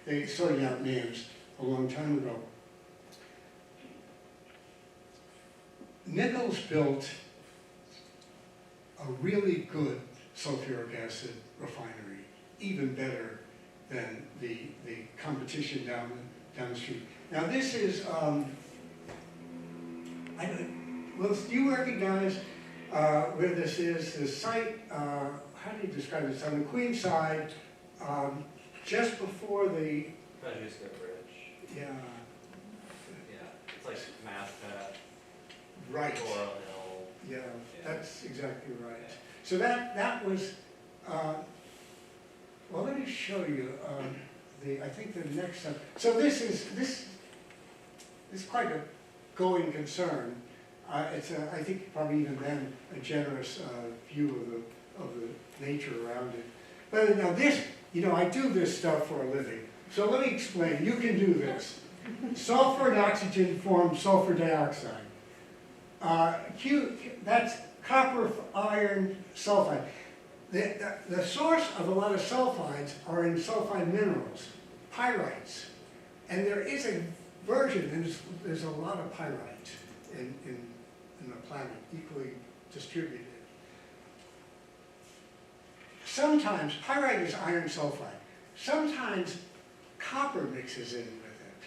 they sorted out names a long time ago. Nichols built a really good sulfuric acid refinery, even better than the competition down the street. Now this is, do you recognize where this is? The site, how do you describe it? It's on the Queens side, just before the... Kosciuszko Bridge. Yeah. Yeah, it's like Mascot, Right. Coral Hill. Yeah, that's exactly right. So that was, well, let me show you I think the next step. So this is quite a going concern. It's I think probably even then a generous view of the nature around it. But now this, I do this stuff for a living. So let me explain. You can do this. Sulfur and oxygen form sulfur dioxide. That's copper iron sulfide. The source of a lot of sulfides are in sulfide minerals, pyrites. And there is a version, there's a lot of pyrite in in the planet, equally distributed. Sometimes, pyrite is iron sulfide. Sometimes copper mixes in with it.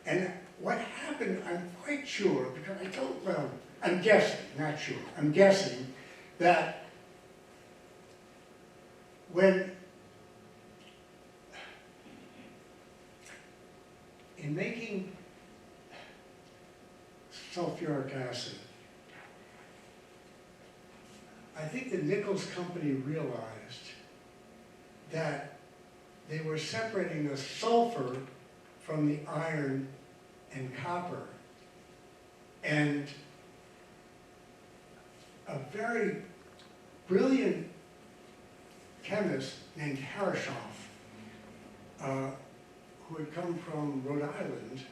And what happened, I'm quite sure, because I don't, well, I'm guessing, not sure, I'm guessing that when, in making sulfuric acid, I think the Nichols company realized that they were separating the sulfur from the iron and copper. And a very brilliant chemist named Harashoff, who had come from Rhode Island,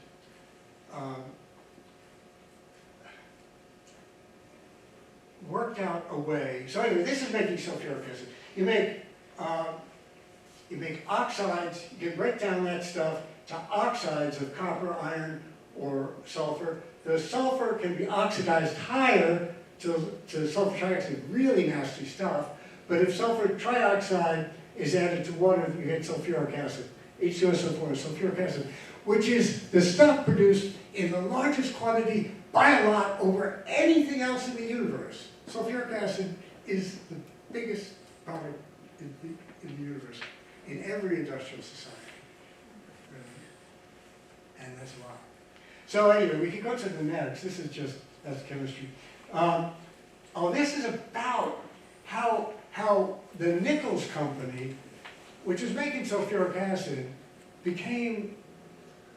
worked out a way. So anyway, this is making sulfuric acid. You make oxides, you can break down that stuff to oxides of copper, iron, or sulfur. The sulfur can be oxidized higher to sulfur trioxide, really nasty stuff. But if sulfur trioxide is added to water, you get sulfuric acid, H2SO4, sulfuric acid, which is the stuff produced in the largest quantity by a lot over anything else in the universe. Sulfuric acid is the biggest product in the universe, in every industrial society. And that's a lot. So anyway, we can go to the next. This is just, that's chemistry. This is about how the Nichols company, which was making sulfuric acid, became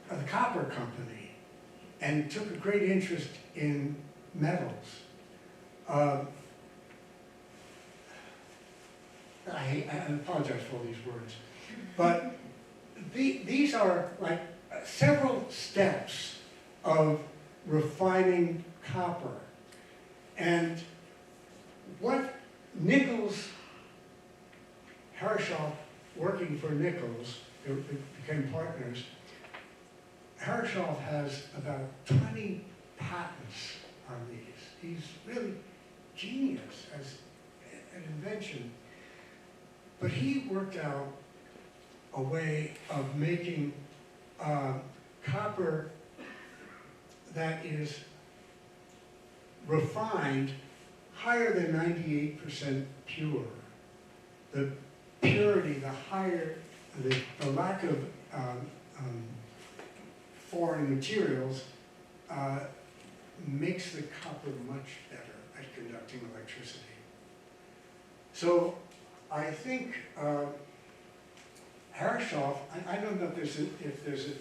a copper company and took a great interest in metals. I apologize for all these words, but these are like several steps of refining copper. And what Nichols, Harashoff, working for Nichols, they became partners. Harashoff has about 20 patents on these. He's really genius as an invention. But he worked out a way of making copper that is refined higher than 98% pure. The purity, the higher, the lack of foreign materials makes the copper much better at conducting electricity. So I think Harashoff, I don't know if there's a,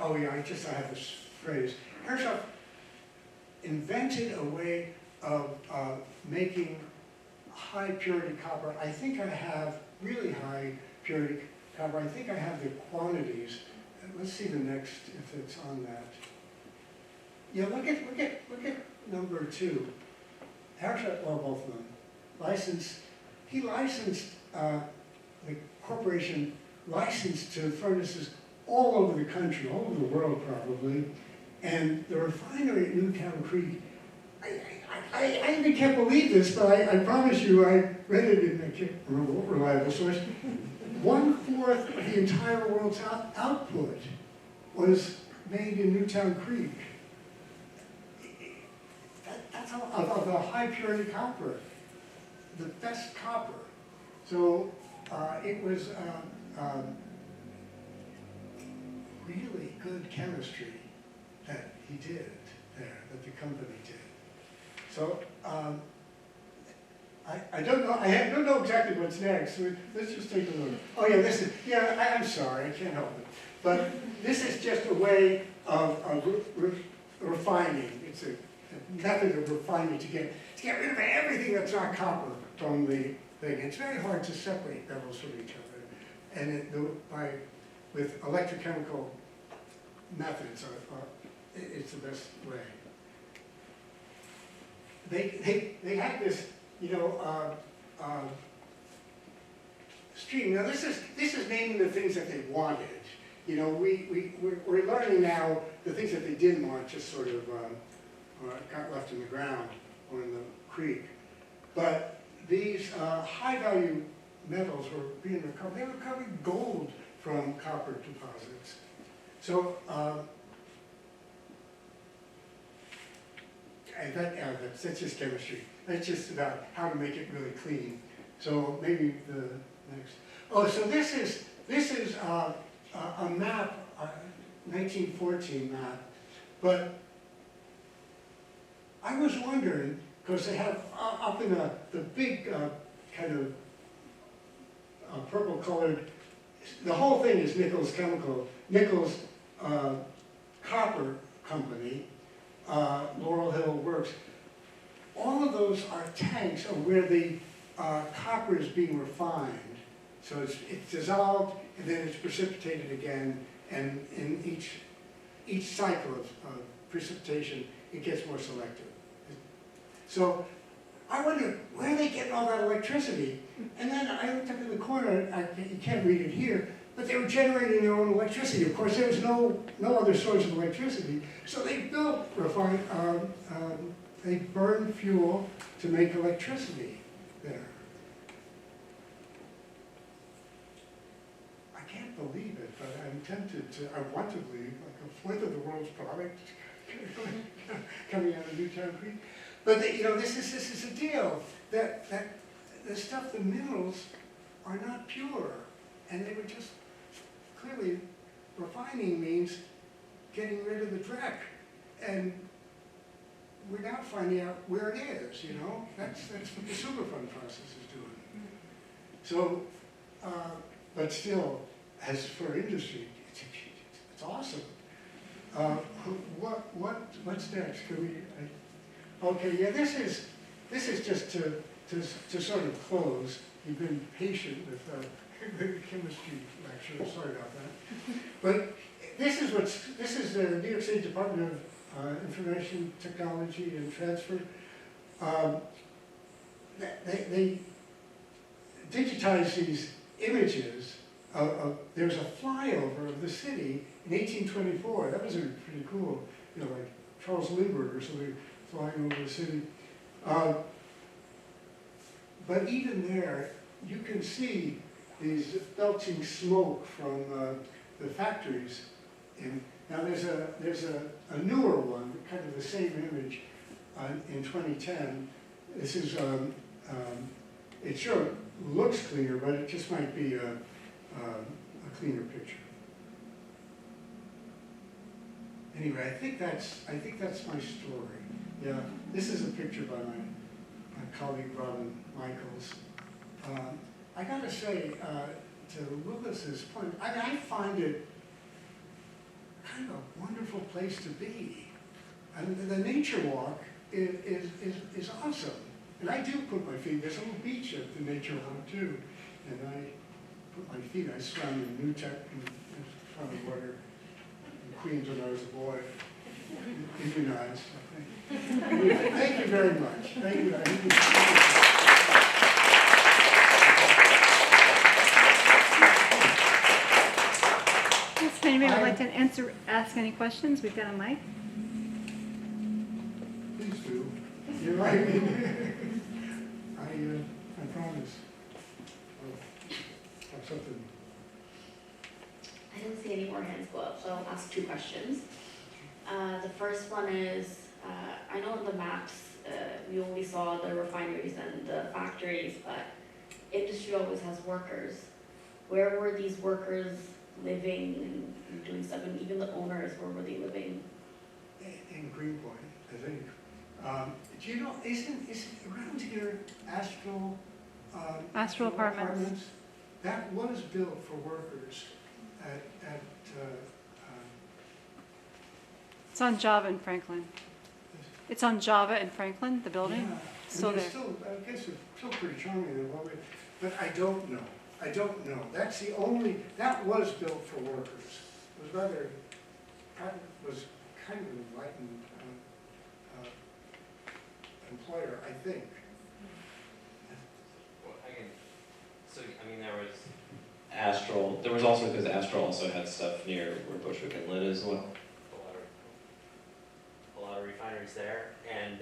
oh yeah, I have this phrase. Harashoff invented a way of making high purity copper. I think I have really high purity copper. I think I have the quantities. Let's see the next, if it's on that. Yeah, look at number 2. Harashoff, well, both of them. He licensed, the corporation licensed to furnaces all over the country, all over the world probably, and the refinery at Newtown Creek, I even can't believe this, but I promise you, I read it in, I can't remember what reliable source, 1/4 of the entire world's output was made in Newtown Creek. That's of the high purity copper, the best copper. So it was really good chemistry that he did there, that the company did. So I don't know. I don't know exactly what's next. So let's just take a look. Oh yeah, this is. Yeah, I'm sorry, I can't help it. But this is just a way of refining. It's a method of refining to get rid of everything that's not copper from the thing. It's very hard to separate metals from each other, and with electrochemical methods, it's the best way. They had this, stream. Now this is naming the things that they wanted. We're learning now the things that they didn't want, just sort of or got left in the ground or in the creek. But these high-value metals were being recovered. They were recovering gold from copper deposits. So, and that's just chemistry. That's just about how to make it really clean. So maybe the next. Oh, so this is a map, 1914 map. But I was wondering, because they have up in the big kind of purple-colored. The whole thing is Nichols Copper Company, Laurel Hill Works. All of those are tanks of where the copper is being refined. So it's dissolved and then it's precipitated again, and in each cycle of precipitation, it gets more selective. So I wonder where are they getting all that electricity? And then I looked up in the corner, you can't read it here, but they were generating their own electricity. Of course, there was no other source of electricity. So they built, they burned fuel to make electricity there. I can't believe it, but I'm tempted to, I want to believe, like a fourth of the world's product coming out of Newtown Creek. But this is a deal that the stuff, the minerals, are not pure, and they were just clearly refining means getting rid of the dreck, and we're now finding out where it is. That's what the Superfund process is doing. So, but still, as for industry, it's awesome. What's next? Can we? Okay, yeah, this is just to sort of close. You've been patient with the chemistry lecture. Sorry about that. But this is the New York State Department of Information Technology and Transfer. They digitize these images there's a flyover of the city in 1824. That was pretty cool. Like Charles Lindbergh or something flying over the city. But even there, you can see these belching smoke from the factories. Now there's a newer one, kind of the same image in 2010. This is, it sure looks cleaner, but it just might be a cleaner picture. Anyway, I think that's my story. Yeah, this is a picture by my colleague Robin Michaels. I gotta say, to Willis's point, I find it kind of a wonderful place to be. And the nature walk is awesome. And I do put my feet, there's a little beach at the nature walk too. And I put my feet, I swam in Newtown, swam in water in Queens when I was a boy. Immunized, I think. Anyway, thank you very much. Thank you. Yes, if anybody would like to ask any questions, we've got a mic. Please do. You're right. I promise. I have something. I didn't see any more hands go up, so I'll ask two questions. The first one is, I know in the maps, we only saw the refineries and the factories, but industry always has workers. Where were these workers living and doing stuff, and even the owners, where were they living? In Greenpoint, I think. Do you know, isn't around here Astral Apartments? That was built for workers at It's on Java in Franklin. It's on Java in Franklin, the building. Yeah. Still there. I guess it's still pretty charming in one way, but I don't know. That's the only, that was built for workers. It was rather, was kind of an enlightened employer, I think. Well, there was Astral. There was also, because Astral also had stuff near where Bushwick and Lynn is as well. A lot of refineries refineries there, and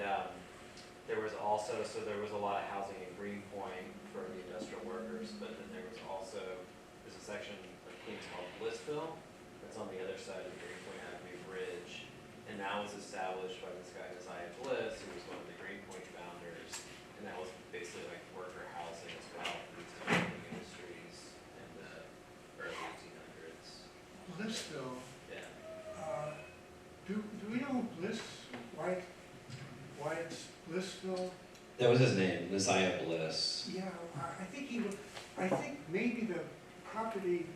there was also, so there was a lot of housing in Greenpoint for the industrial workers, but then there was also, there's a section of Queens called Blissville, that's on the other side of the Greenpoint Avenue Bridge, and that was established by this guy, Isaiah Bliss, who was one of the Greenpoint founders, and that was basically like worker housing as well for these developing industries in the early 1800s. Blissville, Yeah. do we know Bliss, why it's Blissville? That was his name, Isaiah Bliss. Yeah, I think he was, I think maybe the property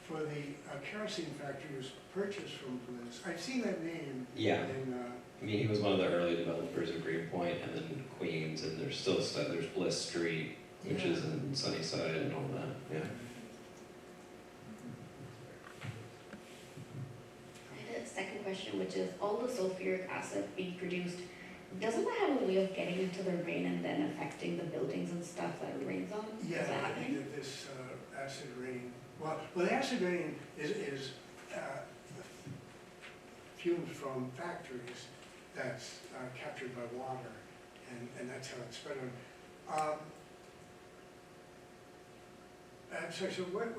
for the kerosene factory was purchased from Bliss. I've seen that name. Yeah. In, I mean, he was one of the early developers of Greenpoint and then Queens, and there's still stuff, there's Bliss Street, which is in Sunnyside and all that, yeah. I had a second question, which is all the sulfuric acid being produced, doesn't that have a way of getting into the rain and then affecting the buildings and stuff that it rains on? Yeah, Is that I happening? think that this acid rain, well, the acid rain is fumes from factories that's captured by water, and that's how it's spread on. I'm sorry, so what is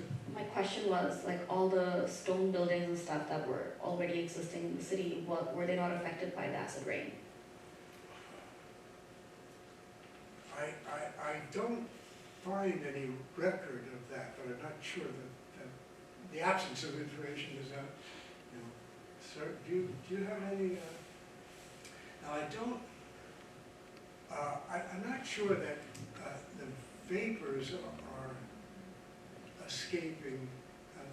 it? My question was, like, all the stone buildings and stuff that were already existing in the city, were they not affected by the acid rain? I don't find any record of that, but I'm not sure that the absence of information is not, you know. Sir, do you have any, now I don't, I'm not sure that the vapors are escaping,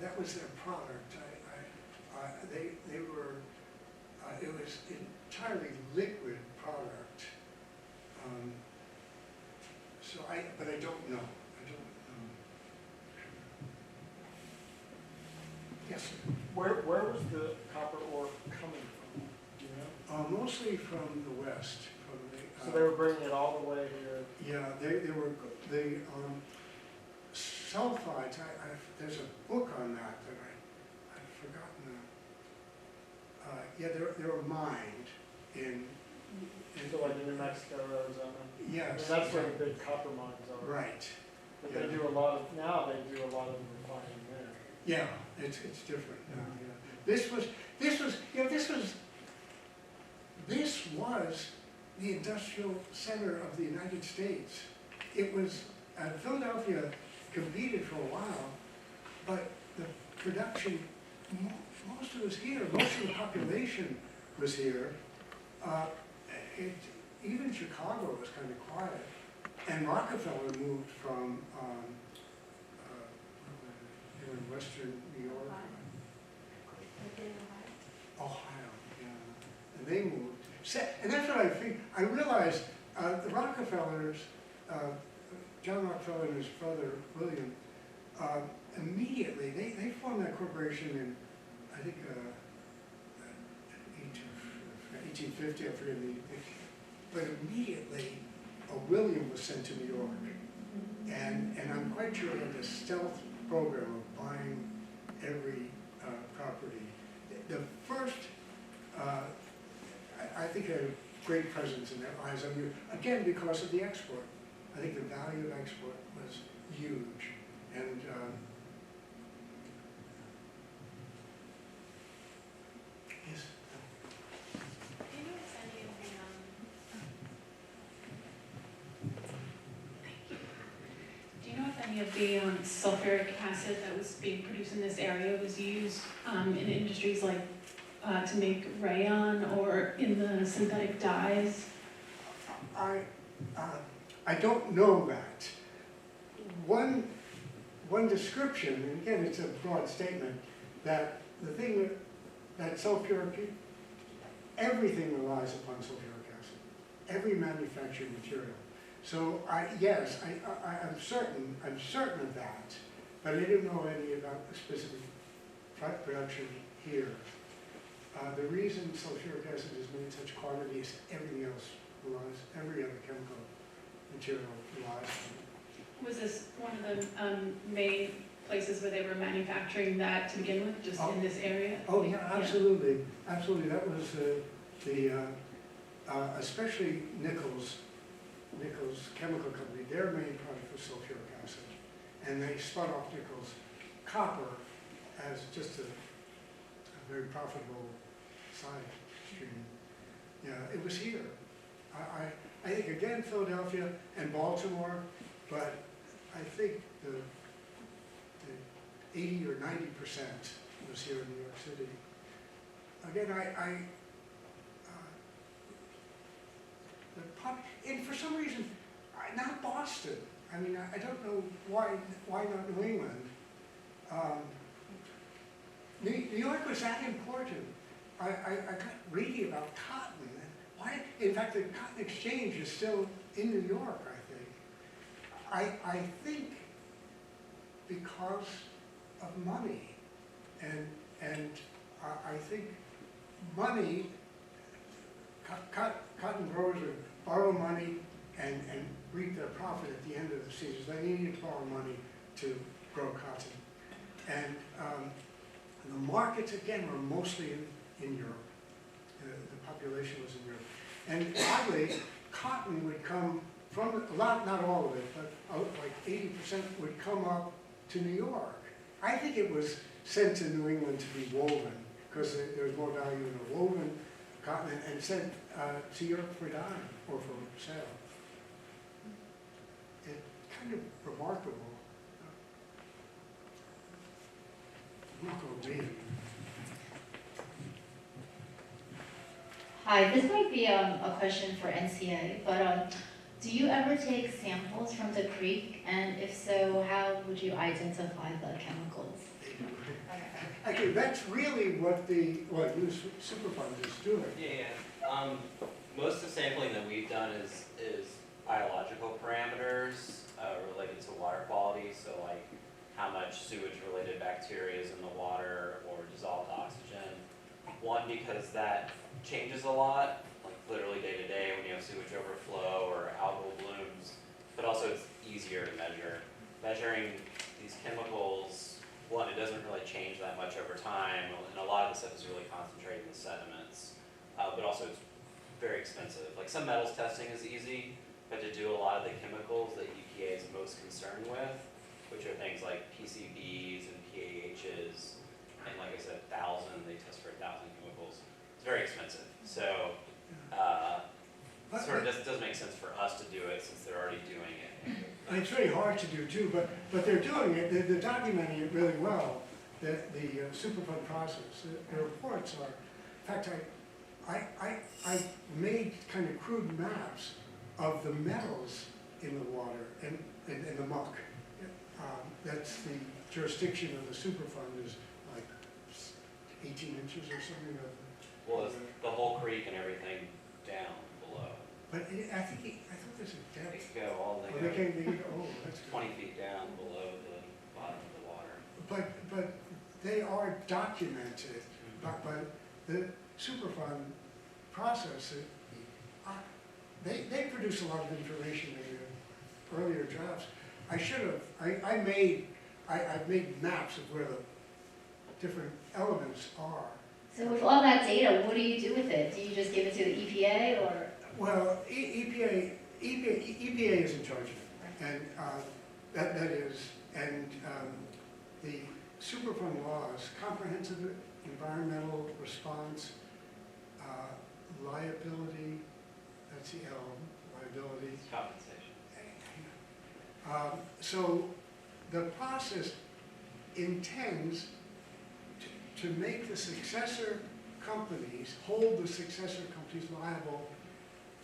that was their product. They were, it was entirely liquid product. So but I don't know. I don't know. Yes, sir. Where was the copper ore coming from? Do you know? Mostly from the west, from the. So they were bringing it all the way here. Yeah, they were, the sulfides, there's a book on that I've forgotten. Yeah, they were mined in. So like in New Mexico, Arizona. Yes. And that's where the big copper mines are. Right. But Yeah. they do a lot of, now they do a lot of refining there. Yeah, it's different now, yeah. This was, you know, this was the industrial center of the United States. It was, Philadelphia competed for a while, but the production, most of it was here, most of the population was here. Even Chicago was kind of quiet, and Rockefeller moved from in western New York, Ohio, yeah, and they moved. And that's what I think. I realized the Rockefellers, John Rockefeller and his brother William, immediately they formed that corporation in, I think, 1850. I forget the. But immediately, William was sent to New York, and I'm quite sure he had this stealth program of buying every property. The first, I think, had a great presence in their eyes. I mean, again, because of the export. I think the value of export was huge, and yes. Do you know if any of the sulfuric acid that was being produced in this area was used in industries like to make rayon or in the synthetic dyes? I don't know that. One description, and again, it's a broad statement, that the thing that sulfuric, everything relies upon sulfuric acid, every manufactured material. So yes, I'm certain of that, but I didn't know any about the specific production here. The reason sulfuric acid is made in such quantities, everything else relies, every other chemical material relies on it. Was this one of the main places where they were manufacturing that to begin with, just in this area? Oh yeah, absolutely, absolutely. That was especially Nichols Chemical Company, their main product was sulfuric acid. And they spun off Nichols copper as just a very profitable side stream. Yeah, it was here. I think, again, Philadelphia and Baltimore, but I think the 80 or 90% was here in New York City. Again, and for some reason, not Boston. I mean, I don't know why not New England. New York was that important. I got reading about cotton. Why? In fact, the Cotton Exchange is still in New York, I think. I think because of money, and I think money, cotton growers would borrow money and reap their profit at the end of the season. They needed to borrow money to grow cotton. And the markets, again, were mostly in Europe. The population was in Europe. And oddly, cotton would come from, not all of it, but like 80% would come up to New York. I think it was sent to New England to be woven, because there was more value in a woven cotton, and sent to Europe for dyeing or for sale. It's kind of remarkable. Look over. Hi, this might be a question for NCA, but do you ever take samples from the creek? And if so, how would you identify the chemicals? Actually, that's really what Superfund is doing. Yeah. Most of the sampling that we've done is biological parameters related to water quality. So like how much sewage-related bacteria is in the water or dissolved oxygen. One, because that changes a lot, like literally day to day when you have sewage overflow or algal blooms, but also it's easier to measure. Measuring these chemicals, one, it doesn't really change that much over time, and a lot of the stuff is really concentrated in the sediments, but also it's very expensive. Like some metals testing is easy, but to do a lot of the chemicals that EPA is most concerned with, which are things like PCBs and PAHs, and like I said, they test for 1,000 chemicals. It's very expensive. So sort of doesn't make sense for us to do it since they're already doing it. And it's very hard to do too, but they're doing it. They're documenting it really well. The Superfund process. The reports are. In fact, I made kind of crude maps of the metals in the water and the muck. That's the jurisdiction of the Superfund is like 18 inches or something. Well, it's the whole creek and everything down below. But I thought there's a They depth. could go all the Oh, way they can, oh, that's good. 20 feet down below the bottom of the water. But they are documented. But the Superfund process, they produce a lot of information in the earlier drafts. I should have. I've made maps of where the different elements are. So with all that data, what do you do with it? Do you just give it to the EPA or? Well, EPA is in charge of it, and that is, and the Superfund laws, comprehensive environmental response, liability, that's the L, liability. Compensation. So the process intends to make the successor companies, hold the successor companies liable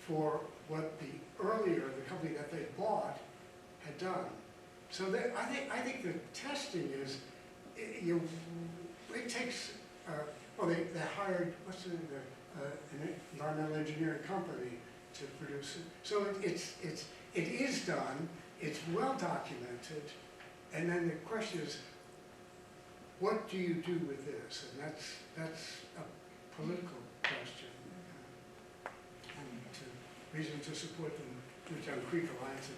for what the company that they bought had done. So I think the testing is, it takes, they hired, an environmental engineering company to produce it. So it is done, it's well documented, and then the question is, what do you do with this? And that's a political question. And reason to support the Newtown Creek Alliance in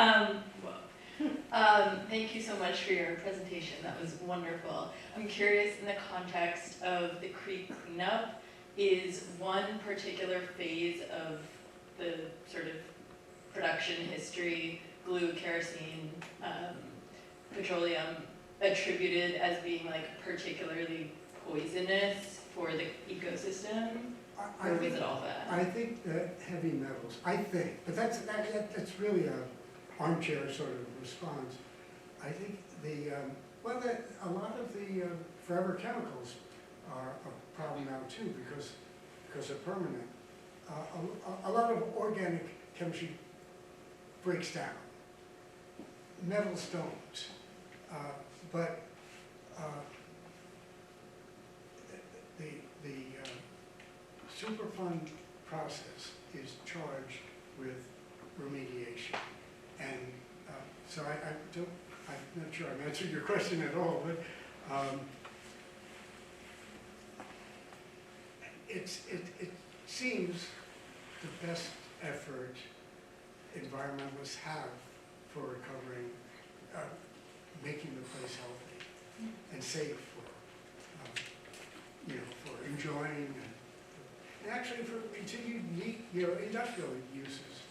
the Thank you so much for your presentation. That was wonderful. I'm curious, in the context of the creek cleanup, is one particular phase of the sort of production history, glue, kerosene, petroleum, attributed as being like particularly poisonous for the ecosystem? Or was it all bad? I think that heavy metals, but that's really a armchair sort of response. I think a lot of the forever chemicals are a problem now too because they're permanent. A lot of organic chemistry breaks down. Metals don't. But the Superfund process is charged with remediation. And so I'm not sure I've answered your question at all, but it seems the best effort environmentalists have for recovering, making the place healthy and safe for enjoying and actually for continued industrial uses.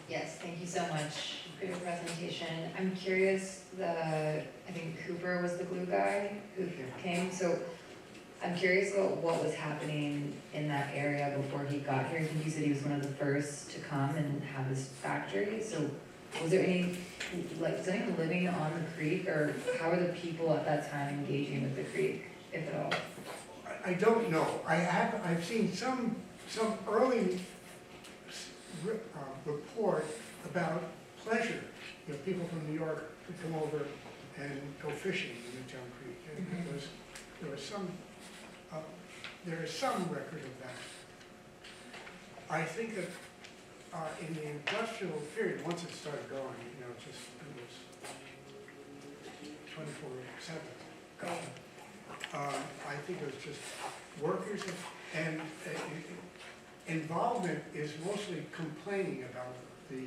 Yes, thank you so much for your presentation. I'm curious, I think Cooper was the glue guy who came, so I'm curious about what was happening in that area before he got here. I think you said he was one of the first to come and have his factory, so was there any, was anyone living on the creek, or how were the people at that time engaging with the creek, if at all? I don't know. I've seen some early report about pleasure. People from New York would come over and go fishing in Newtown Creek, and there is some record of that. I think that in the industrial period, once it started going, it was 24/7. I think it was just workers and involvement is mostly complaining about the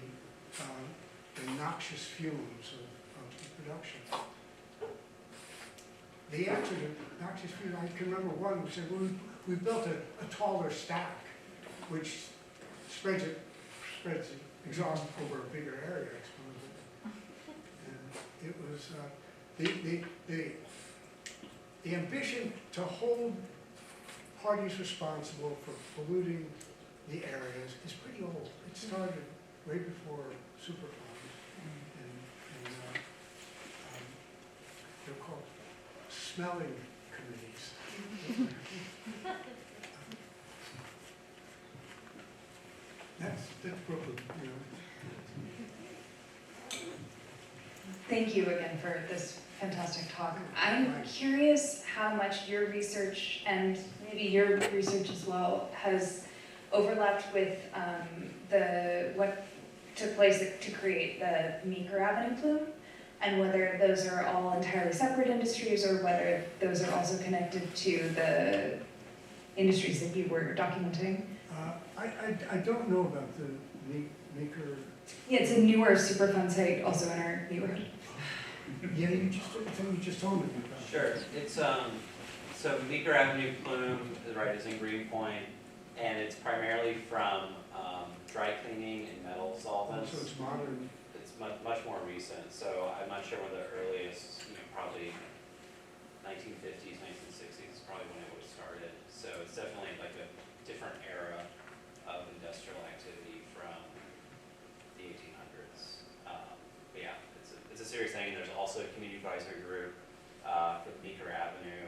noxious fumes of the production. The answer to noxious fumes, I can remember one who said, well, we built a taller stack, which spreads the exhaust over a bigger area, I suppose. And it was the ambition to hold parties responsible for polluting the areas is pretty old. It started way before Superfund, and they're called smelling committees. That's Brooklyn, Thank you again for this fantastic talk. I'm curious how much your research and maybe your research as well has overlapped with what took place to create the Meeker Avenue plume, and whether those are all entirely separate industries or whether those are also connected to the industries that you were documenting. I don't know about the Meeker. Yeah, it's a newer Superfund site also in our neighborhood. Yeah, you just told me about it. Sure. It's so Meeker Avenue plume, right, is in Greenpoint, and it's primarily from dry cleaning and metal solvents. So it's modern. It's much more recent. So I'm not sure when the earliest, probably 1950s, 1960s is probably when it was started. So it's definitely like a different era of industrial activity from the 1800s. But yeah, it's a serious thing. And there's also a community advisory group for the Meeker Avenue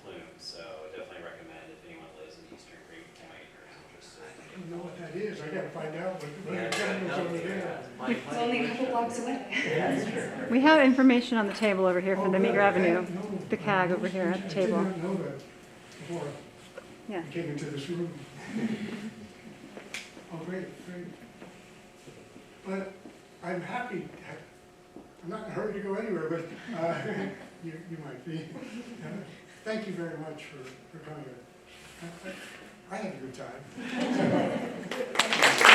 plume. So I definitely recommend if anyone lives in Eastern Greenpoint or is interested. I don't know what that is. I gotta find out what Yeah, the chemicals over there. It's only a couple blocks away. Yeah, that's true. We have information on the table over here for the Meeker really? Avenue, I didn't know. the CAG over here at the table. I did not know that before Yeah. I came into this room. Oh, great. But I'm happy. I'm not in a hurry to go anywhere, but you might be. Thank you very much for coming. I had a good time.